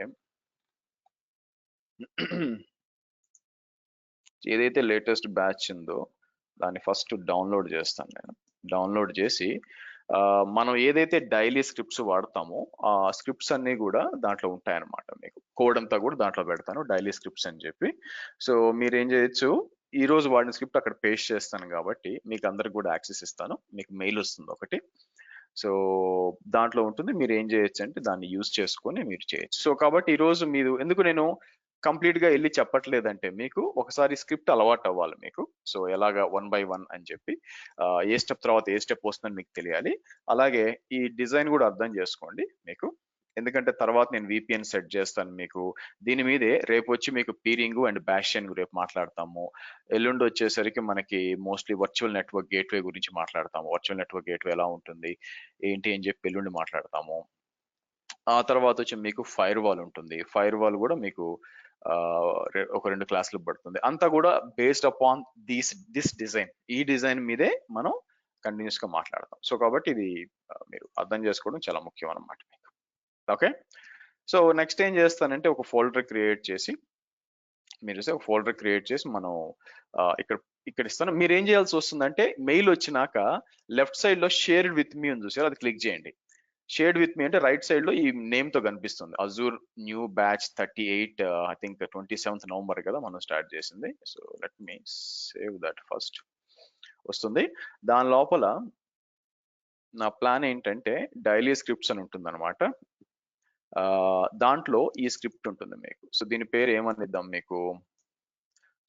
ఏదైతే లేటెస్ట్ బ్యాచ్ ఉందో దాన్ని ఫస్ట్ డౌన్లోడ్ చేస్తాను నేను. డౌన్లోడ్ చేసి మనం ఏదైతే డైలీ స్క్రిప్ట్స్ వాడతామో ఆ స్క్రిప్ట్స్ అన్ని కూడా దాంట్లో ఉంటాయన్నమాట. మీకు కోడ్ అంతా కూడా దాంట్లో పెడతాను, డైలీ స్క్రిప్ట్స్ అని చెప్పి. సో మీరు ఏం చేయొచ్చు, ఈ రోజు వాడిన స్క్రిప్ట్ అక్కడ పేస్ట్ చేస్తాను కాబట్టి మీకు అందరికి కూడా యాక్సెస్ ఇస్తాను. మీకు మెయిల్ వస్తుంది ఒకటి, సో దాంట్లో ఉంటుంది. మీరు ఏం చేయొచ్చు అంటే దాన్ని యూజ్ చేసుకొని మీరు చేయొచ్చు. సో కాబట్టి ఈ రోజు మీరు ఎందుకు నేను కంప్లీట్ గా వెళ్ళి చెప్పట్లేదంటే, మీకు ఒకసారి స్క్రిప్ట్ అలవాటు అవ్వాలి మీకు. సో ఎలాగా 1 by 1 అని చెప్పి ఏ స్టెప్ తర్వాత ఏ స్టెప్ వస్తుందని మీకు తెలియాలి. అలాగే ఈ డిజైన్ కూడా అర్థం చేసుకోండి మీకు, ఎందుకంటే తర్వాత నేను VPN సెట్ చేస్తాను మీకు. దీని మీదే రేపు వచ్చి మీకు పీరింగ్ అండ్ బ్యాషియన్ రేపు మాట్లాడతాము. ఎల్లుండి వచ్చేసరికి మనకి మోస్ట్లీ వర్చువల్ నెట్వర్క్ గేట్వే గురించి మాట్లాడతాము. వర్చువల్ నెట్వర్క్ గేట్వే ఎలా ఉంటుంది ఏంటి అని చెప్పి ఎల్లుండి మాట్లాడతాము. ఆ తర్వాత వచ్చి మీకు ఫైర్ వాల్ ఉంటుంది. ఫైర్ వాల్ కూడా మీకు ఒక 2 క్లాసులు పడుతుంది. అంతా కూడా బేస్డ్ అపాన్ దిస్ డిజైన్. ఈ డిజైన్ మీదే మనం కంటిన్యూస్ గా మాట్లాడతాం. సో కాబట్టి ఇది మీరు అర్థం చేసుకోవడం చాలా ముఖ్యం అన్నమాట మీకు. ఓకే, సో నెక్స్ట్ ఏం చేస్తానంటే ఒక ఫోల్డర్ క్రియేట్ చేసి, మీరు ఒక ఫోల్డర్ క్రియేట్ చేసి మనం ఇక్కడ ఇస్తాను. మీరు ఏం చేయాల్సి వస్తుందంటే, మెయిల్ వచ్చినాక లెఫ్ట్ సైడ్ లో షేర్డ్ విత్ మీ అని చూసారు, అది క్లిక్ చేయండి. షేర్డ్ విత్ మీ అంటే రైట్ సైడ్ లో ఈ నేమ్ తో కనిపిస్తుంది, Azure new batch 38, I think 27th November కదా మనం స్టార్ట్ చేసింది. So let me save that first. వస్తుంది. దాని లోపల నా ప్లాన్ ఏంటంటే డైలీ స్క్రిప్ట్స్ అని ఉంటుంది అనమాట. దాంట్లో ఈ స్క్రిప్ట్ ఉంటుంది మీకు. సో దీని పేరు ఏమనిద్దాం మీకు,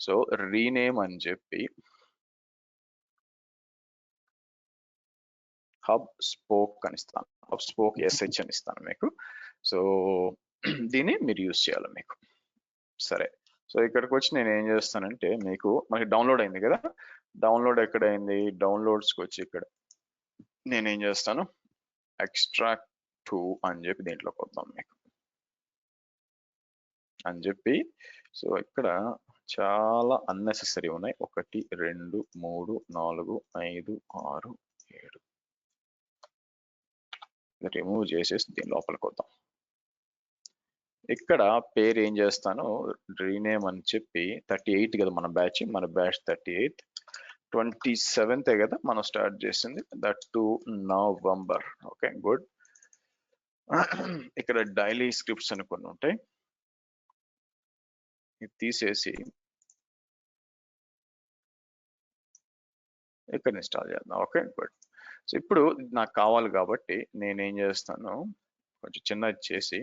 సో రీనేమ్ అని చెప్పి హబ్ స్పోక్ అని ఇస్తాను, హబ్ స్పోక్ SH అని ఇస్తాను మీకు. సో దీన్ని మీరు యూజ్ చేయాలి మీకు. సరే, సో ఇక్కడికి వచ్చి నేను ఏం చేస్తానంటే, మీకు మనకి డౌన్లోడ్ అయింది కదా, డౌన్లోడ్ ఎక్కడైంది, డౌన్లోడ్స్కి వచ్చి ఇక్కడ నేనేం చేస్తాను, ఎక్స్ట్రాక్ట్ టు అని చెప్పి దీంట్లోకి వద్దాం మీకు అని చెప్పి. సో ఇక్కడ చాలా అన్నెసెసరీ ఉన్నాయి, 1 2 3 4 5 6 7, రిమూవ్ చేసేసి దీని లోపలికి వద్దాం. ఇక్కడ పేరు ఏం చేస్తాను, రీనేమ్ అని చెప్పి 38 కదా మన బ్యాచ్ 38, 27th కదా మనం స్టార్ట్ చేసింది, that to November. Okay good. ఇక్కడ డైలీ స్క్రిప్ట్స్ అని కొన్ని ఉంటాయి, ఇది తీసేసి ఇక్కడ ఇన్స్టాల్ చేద్దాం. Okay good. సో ఇప్పుడు నాకు కావాలి కాబట్టి నేనేం చేస్తాను, కొంచెం చిన్నది చేసి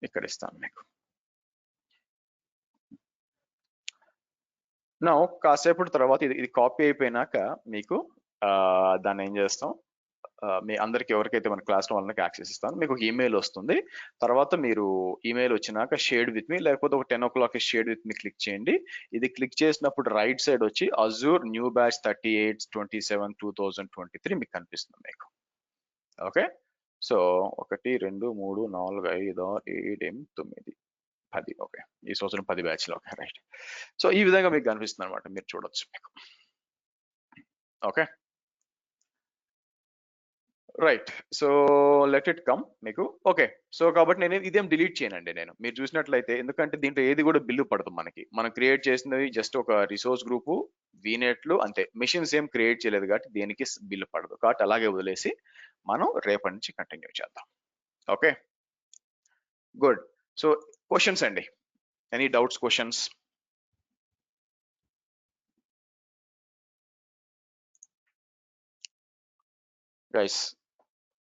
ఇక్కడ ఇస్తాను మీకు. నా కాసేపటి తర్వాత ఇది కాపీ అయిపోయినాక మీకు దాన్ని ఏం చేస్తాం, మీ అందరికి ఎవరికైతే మన క్లాస్లో వాళ్ళకి యాక్సెస్ ఇస్తాను, మీకు ఒక ఈమెయిల్ వస్తుంది. తర్వాత మీరు ఈమెయిల్ వచ్చినాక షేర్డ్ విత్ మీ, లేకపోతే ఒక 10 o'clock shared with me click చేయండి. ఇది క్లిక్ చేసినప్పుడు రైట్ సైడ్ వచ్చి అజూర్ న్యూ బ్యాచ్ 38 27 2023 మీకు కనిపిస్తుంది మీకు. Okay, so 1 2 3 4 5 6 7 8 9 10. ఓకే, ఈ సంవత్సరం 10 బ్యాచ్లు. Okay right. సో ఈ విధంగా మీకు కనిపిస్తుంది అనమాట, మీరు చూడొచ్చు మీకు. Okay right, so let it come మీకు. ఓకే, సో కాబట్టి నేను ఇదేం డిలీట్ చేయనండి నేను, మీరు చూసినట్లయితే, ఎందుకంటే దీంట్లో ఏది కూడా బిల్లు పడదు మనకి. మనం క్రియేట్ చేసినవి జస్ట్ ఒక రిసోర్స్ గ్రూపు వీనెట్లు అంతే, మెషిన్స్ ఏం క్రియేట్ చేయలేదు కాబట్టి దేనికి బిల్లు పడదు. కాబట్టి అలాగే వదిలేసి మనం రేపటి నుంచి కంటిన్యూ చేద్దాం. Okay good. సో క్వశ్చన్స్ అండి, any doubts, questions? Guys,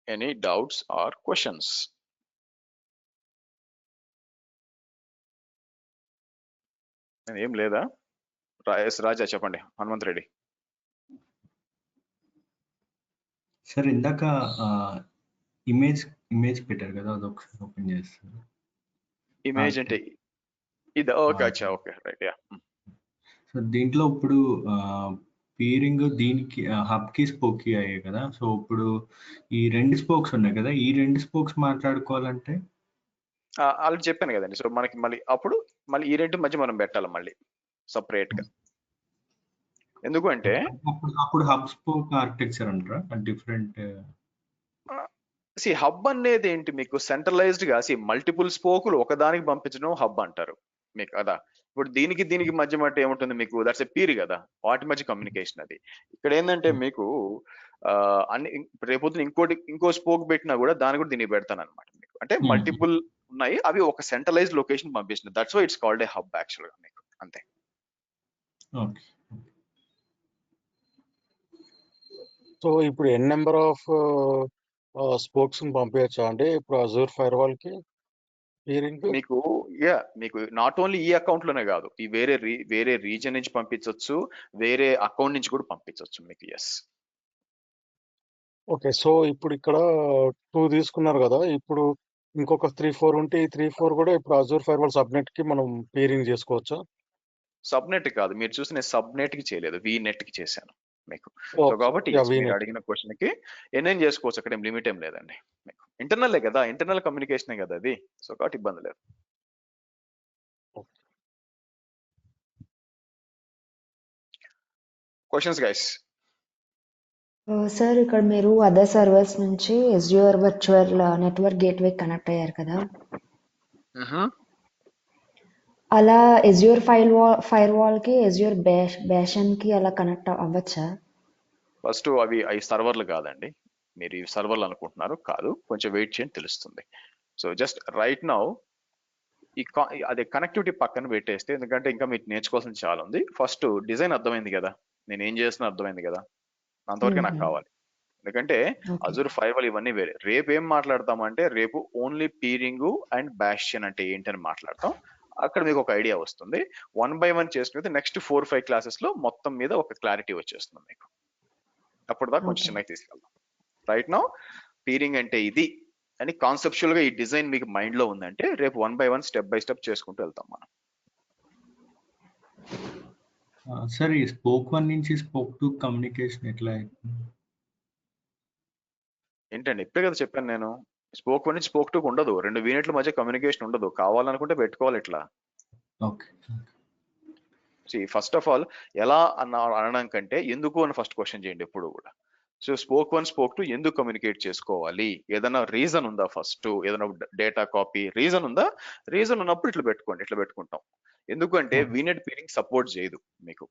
any doubts or questions? ఏం లేదా? రాజా చెప్పండి. హనుమంత్ రెడ్డి. సార్ ఇందాక ఇమేజ్ పెట్టారు కదా, అది ఒకసారి ఓపెన్ చేస్తారు. ఇమేజ్ అంటే ఇది? ఓకే అచ్చా, ఓకే రైట్, యా. సో దీంట్లో ఇప్పుడు పీరింగ్ దీనికి హబ్ కి స్పోక్ కి అయ్యాయి కదా, సో ఇప్పుడు ఈ 2 స్పోక్స్ ఉన్నాయి కదా, ఈ 2 స్పోక్స్ మాట్లాడుకోవాలంటే ఆల్రెడీ చెప్పాను కదండి. సో మనకి మళ్ళీ ఈ 2 మధ్య మనం పెట్టాలి మళ్ళీ సపరేట్ గా. ఎందుకు అంటే అప్పుడు హబ్ స్పోక్ ఆర్కిటెక్చర్ అంటారా, డిఫరెంట్? హబ్ అనేది ఏంటి మీకు, సెంట్రలైజ్డ్ గా మల్టిపుల్ స్పోకులు ఒకదానికి పంపించడం హబ్ అంటారు. మీకు కదా. ఇప్పుడు దీనికి మధ్య ఏముంటుంది మీకు, దట్స్ ఎ పీర్ కదా, వాటి మధ్య కమ్యూనికేషన్ అది. ఇక్కడ ఏంటంటే మీకు అన్ని రేపొద్దున ఇంకో స్పోక్ పెట్టినా కూడా దాన్ని కూడా దీనికి పెడతాను అనమాట మీకు. అంటే మల్టిపుల్ ఉన్నాయి, అవి ఒక సెంట్రలైజ్ లొకేషన్ పంపిస్తుంది. That's why it's called a hub actual గా మీకు, అంతే. సో ఇప్పుడు ఎన్ నెంబర్ ఆఫ్ స్పోక్స్ పంపించచ్చా అంటే ఇప్పుడు అజూర్ ఫైర్వాల్ కి పీరింగ్? మీకు నాట్ ఓన్లీ ఈ అకౌంట్ లోనే కాదు, ఈ వేరే రీజన్ నుంచి పంపించవచ్చు, వేరే అకౌంట్ నుంచి కూడా పంపించవచ్చు మీకు. ఎస్. ఓకే. సో ఇప్పుడు ఇక్కడ 2 తీసుకున్నారు కదా, ఇప్పుడు ఇంకొక 3-4 ఉంటే ఈ 3-4 కూడా ఇప్పుడు అజూర్ ఫైర్వాల్ సబ్నెట్ కి మనం పీరింగ్ చేసుకోవచ్చా? సబ్నెట్ కాదు, మీరు చూసి నేను సబ్నెట్ కి చేయలేదు, వీనెట్ కి చేశాను మీకు. సో కాబట్టి మీరు అడిగిన క్వశ్చన్ కి ఏం చేసుకోవచ్చు, అక్కడ ఏం లిమిట్ ఏం లేదండి మీకు. ఇంటర్నల్ కదా, ఇంటర్నల్ కమ్యూనికేషనే కదా అది. సో కాబట్టి ఇబ్బంది లేదు. Questions guys? సార్ ఇక్కడ మీరు అదర్ సర్వర్స్ నుంచి Azure virtual network gateway connect అయ్యారు కదా, అలా Azure ఫైర్వాల్ కి Azure Bastion కి అలా కనెక్ట్ అవ్వచ్చా? ఫస్ట్ అవి సర్వర్లు కాదండి, మీరు ఈ సర్వర్లు అనుకుంటున్నారు, కాదు, కొంచెం వెయిట్ చేయండి తెలుస్తుంది. సో జస్ట్ రైట్ నౌ అదే కనెక్టివిటీ పక్కన పెట్టేస్తే, ఎందుకంటే ఇంకా మీకు నేర్చుకోవాల్సింది చాలా ఉంది. ఫస్ట్ డిజైన్ అర్థమైంది కదా, నేను ఏం చేస్తున్నా అర్థమైంది కదా, అంతవరకే నాకు కావాలి. ఎందుకంటే అజూర్ ఫైర్వాల్ ఇవన్నీ వేరే. రేపు ఏం మాట్లాడతామంటే, రేపు ఓన్లీ పీరింగ్ అండ్ బాస్టియన్ అంటే ఏంటని మాట్లాడతాం. అక్కడ మీకు ఒక ఐడియా వస్తుంది. 1 by 1 చేసుకుంటే నెక్స్ట్ 4-5 క్లాసెస్ లో మొత్తం మీద ఒక క్లారిటీ వచ్చేస్తుంది మీకు. అప్పుడు దాకా కొంచెం చిన్నగా తీసుకెళ్దాం. రైట్ నౌ పీరింగ్ అంటే ఇది అని కాన్సెప్చువల్ గా ఈ డిజైన్ మీకు మైండ్ లో ఉందంటే, రేపు 1 by 1 స్టెప్ బై స్టెప్ చేసుకుంటూ వెళ్తాం మనం. సార్ ఈ స్పోక్ 1 నుంచి స్పోక్ 2 కమ్యూనికేషన్ ఎట్లా ఏంటండి, ఇప్పుడే కదా చెప్పాను నేను, స్పోక్ 1 నుంచి స్పోక్ 2 ఉండదు, 2 యూనిట్ల మధ్య కమ్యూనికేషన్ ఉండదు. కావాలనుకుంటే పెట్టుకోవాలి ఇట్లా. ఫస్ట్ ఆఫ్ ఆల్ ఎలా అనడం కంటే ఎందుకు అని ఫస్ట్ క్వశ్చన్ చేయండి ఎప్పుడు కూడా. సో స్పోక్ 1 స్పోక్ 2 ఎందుకు కమ్యూనికేట్ చేసుకోవాలి, ఏదైనా రీజన్ ఉందా, ఫస్ట్ ఏదైనా డేటా కాపీ రీజన్ ఉందా, రీజన్ ఉన్నప్పుడు ఇట్లా పెట్టుకోండి, ఇట్లా పెట్టుకుంటాం. ఎందుకంటే వీనెట్ పీరింగ్ సపోర్ట్ చేయదు మీకు.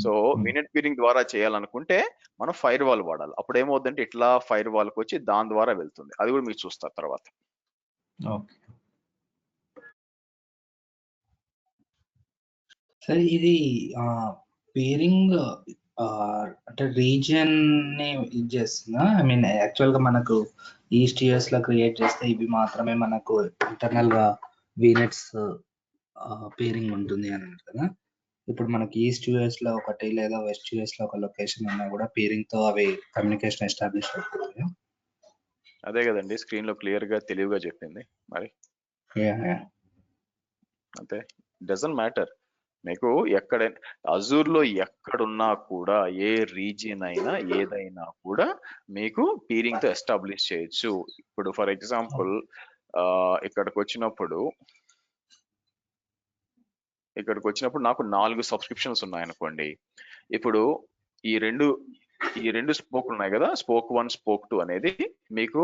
సో వీనెట్ పీరింగ్ ద్వారా చేయాలనుకుంటే మనం ఫైర్ వాల్ వాడాలి. అప్పుడు ఏమవుతుందంటే ఇట్లా ఫైర్ వాల్ కి వచ్చి దాని ద్వారా వెళ్తుంది. అది కూడా మీరు చూస్తారు తర్వాత. సరే, ఇది పీరింగ్ అంటే రీజియన్ ని ఇది చేస్తుందా? ఐ మీన్ యాక్చువల్ గా మనకు ఈస్ట్ యూఎస్ లో క్రియేట్ చేస్తే ఇవి మాత్రమే మనకు ఇంటర్నల్ గా వీనెట్స్ పీరింగ్ ఉంటుంది అని కదా. ఇప్పుడు మనకి ఈస్ట్ యూఎస్ లో ఒకటి లేదా వెస్ట్ యూఎస్ లో ఒక లొకేషన్ ఉన్నా కూడా పీరింగ్ తో అవి కమ్యూనికేషన్ ఎస్టాబ్లిష్ అవుతుంది. అదే కదండి స్క్రీన్ లో క్లియర్ గా తెలివిగా చెప్పింది మరి. అంతే, డజంట్ మ్యాటర్ మీకు ఎక్కడైనా అజూర్ లో ఎక్కడున్నా కూడా, ఏ రీజియన్ అయినా ఏదైనా కూడా మీకు పీరింగ్ తో ఎస్టాబ్లిష్ చేయొచ్చు. ఇప్పుడు ఫర్ ఎగ్జాంపుల్ ఇక్కడికి వచ్చినప్పుడు నాకు 4 సబ్స్క్రిప్షన్స్ ఉన్నాయనుకోండి. ఇప్పుడు ఈ రెండు స్పోక్ ఉన్నాయి కదా, స్పోక్ 1 స్పోక్ 2 అనేది మీకు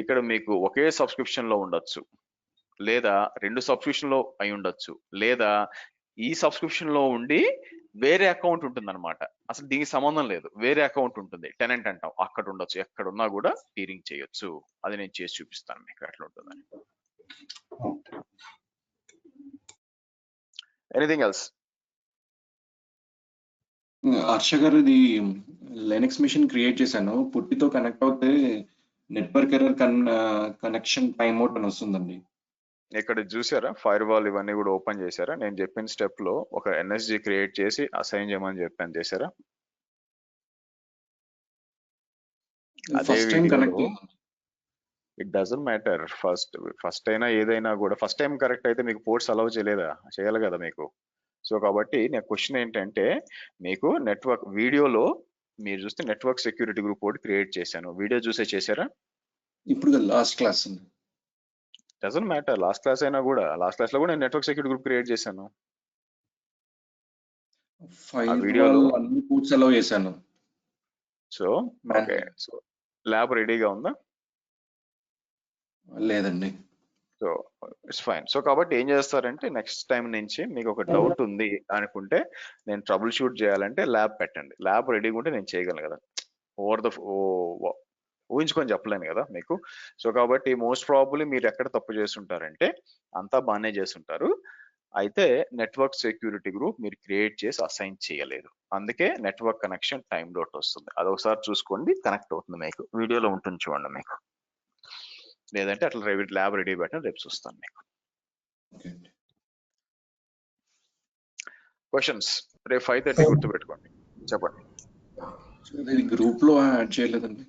ఇక్కడ మీకు ఒకే సబ్స్క్రిప్షన్ లో ఉండొచ్చు, లేదా 2 సబ్స్క్రిప్షన్ లో అయి ఉండొచ్చు, లేదా ఈ సబ్స్క్రిప్షన్ లో ఉండి వేరే అకౌంట్ ఉంటుంది అనమాట. అసలు దీనికి సంబంధం లేదు, వేరే అకౌంట్ ఉంటుంది, టెనెంట్ అంటాం, అక్కడ ఉండొచ్చు. ఎక్కడున్నా కూడా పీరింగ్ చేయొచ్చు. అది నేను చేసి చూపిస్తాను మీకు ఎట్లా ఉంటుందని. Anything else? హర్ష గారు, ఇది లైనక్స్ మిషన్ క్రియేట్ చేశాను. పుట్టితో కనెక్ట్ అవుతే network error connection time out అని వస్తుందండి. ఇక్కడ చూసారా ఫైర్ వాల్ ఇవన్నీ కూడా ఓపెన్ చేశారా? నేను చెప్పిన స్టెప్ లో ఒక ఎన్ఎస్జి క్రియేట్ చేసి అసైన్ చేయమని చెప్పాను, చేశారా? అదే వీడియోలో ఇట్ డజంట్ మ్యాటర్, ఫస్ట్ అయినా ఏదైనా కూడా ఫస్ట్ టైం కరెక్ట్ అయితే మీకు పోర్ట్స్ అలౌ చేయాలి కదా మీకు. సో కాబట్టి నా క్వశ్చన్ ఏంటంటే, మీకు నెట్వర్క్ వీడియోలో మీరు చూస్తే నెట్వర్క్ సెక్యూరిటీ గ్రూప్ ఒకటి క్రియేట్ చేశాను, వీడియో చూసే చేశారా? ఇప్పుడు last class doesn't matter, last class అయినా కూడా, లాస్ట్ క్లాస్ లో కూడా నేను నెట్వర్క్ సెక్యూరిటీ గ్రూప్ క్రియేట్ చేశాను. వీడియోలో అన్ని పోర్ట్స్ అలౌ చేశాను. సో ఓకే, సో ల్యాబ్ రెడీగా ఉందా? లేదండి. So it's fine. సో కాబట్టి ఏం చేస్తారంటే నెక్స్ట్ టైం నుంచి మీకు ఒక డౌట్ ఉంది అనుకుంటే, నేను ట్రబుల్ షూట్ చేయాలంటే ల్యాబ్ పెట్టండి. ల్యాబ్ రెడీగా ఉంటే నేను చేయగలను కదా, ఓవర్ ద ఊహించుకొని చెప్పలేను కదా మీకు. సో కాబట్టి మోస్ట్ ప్రాబబ్లీ మీరు ఎక్కడ తప్పు చేస్తుంటారంటే అంతా బాగానే చేస్తుంటారు, అయితే నెట్వర్క్ సెక్యూరిటీ గ్రూప్ మీరు క్రియేట్ చేసి అసైన్ చేయలేదు, అందుకే నెట్వర్క్ కనెక్షన్ టైం డౌట్ వస్తుంది. అదొకసారి చూసుకోండి, కనెక్ట్ అవుతుంది మీకు, వీడియోలో ఉంటుంది చూడండి మీకు. లేదంటే అట్లా ల్యాబ్ రెడీ పెట్టండి, రేపు చూస్తాను మీకు. క్వశ్చన్స్ రేపు 5:30 గుర్తు పెట్టుకోండి, చెప్పండి. ఇది గ్రూప్ లో యాడ్ చేయలేదండి.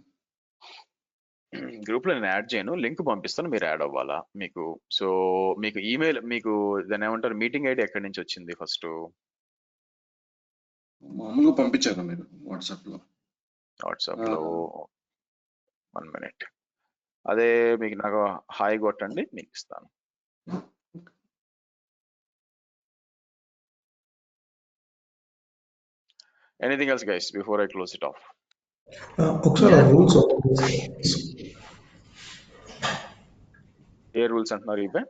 గ్రూప్ లో నేను యాడ్ చేయను, లింక్ పంపిస్తాను, మీరు యాడ్ అవ్వాలా మీకు. సో మీకు ఈమెయిల్, మీకు దాన్ని ఏమంటారు, మీటింగ్ ఐడి ఎక్కడి నుంచి వచ్చింది ఫస్ట్? మామూలుగా పంపించారు మీరు వాట్సాప్ లో. 1 minute, అదే మీకు నాకు హాయ్ కొట్టండి, మీకు ఇస్తాను. Anything else guys before I close it off? ఒకసారి రూల్స్ ఏ రూల్స్ అంటున్నారు ఇవే?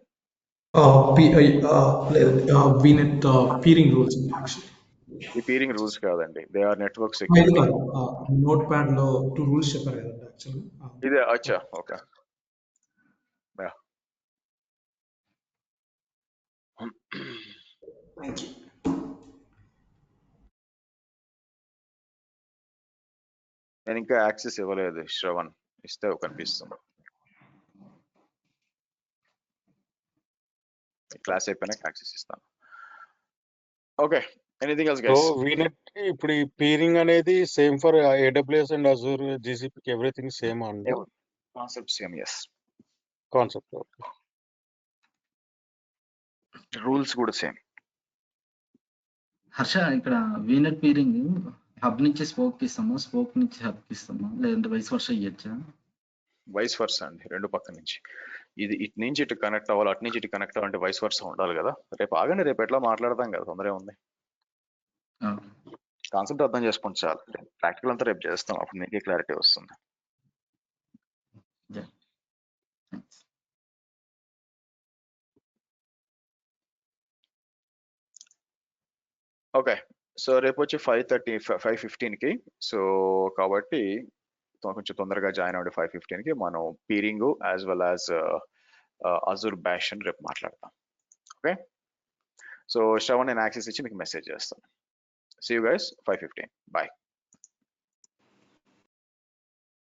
VNet peering rules. ఈ పీరింగ్ రూల్స్ కాదండి, they are network security. Notepad లో 2 రూల్స్ చెప్పారు కదండి యాక్చువల్లీ. ఇదే అచ్చా, ఓకే. Thank you. నేను ఇంకా యాక్సెస్ ఇవ్వలేదు శ్రవణ్, ఇస్తే కనిపిస్తుంది. క్లాస్ అయిపోయినాక యాక్సెస్ ఇస్తాను. Okay, anything else so guys? VNet ఇప్పుడు ఈ పీరింగ్ అనేది same for AWS and Azure, GCP everything same అండి? Concept same, yes. Concept rules కూడా సేమ్. హర్ష, ఇక్కడ వీనెట్ పీరింగ్ హబ్ నుంచి స్పోక్ ఇస్తామా, స్పోక్ నుంచి హబ్ ఇస్తామా, లేదంటే వైస్ వర్ష ఇయ్యచ్చా? వైస్ వర్సా అండి, రెండు పక్క నుంచి. ఇది ఇటు నుంచి ఇటు కనెక్ట్ అవ్వాలి, అటు నుంచి ఇటు కనెక్ట్ అవ్వాలంటే వైస్ వర్సా ఉండాలి కదా. రేపు ఆగండి, రేపు ఎట్లా మాట్లాడదాం కదా, తొందరే ఉంది. కాన్సెప్ట్ అర్థం చేసుకోండి చాలు, ప్రాక్టికల్ అంతా రేపు చేస్తాం, అప్పుడు మీకే క్లారిటీ వస్తుంది. ఓకే, సో రేపు వచ్చి 5:15కి. సో కాబట్టి కొంచెం తొందరగా జాయిన్ అవ్వండి. 5:15కి మనం peering as well as Azure bash అని రేపు మాట్లాడతాం. ఓకే, సో శ్రవణ్ నేను యాక్సెస్ ఇచ్చి మీకు మెసేజ్ చేస్తాను. See you guys 5:15. బాయ్.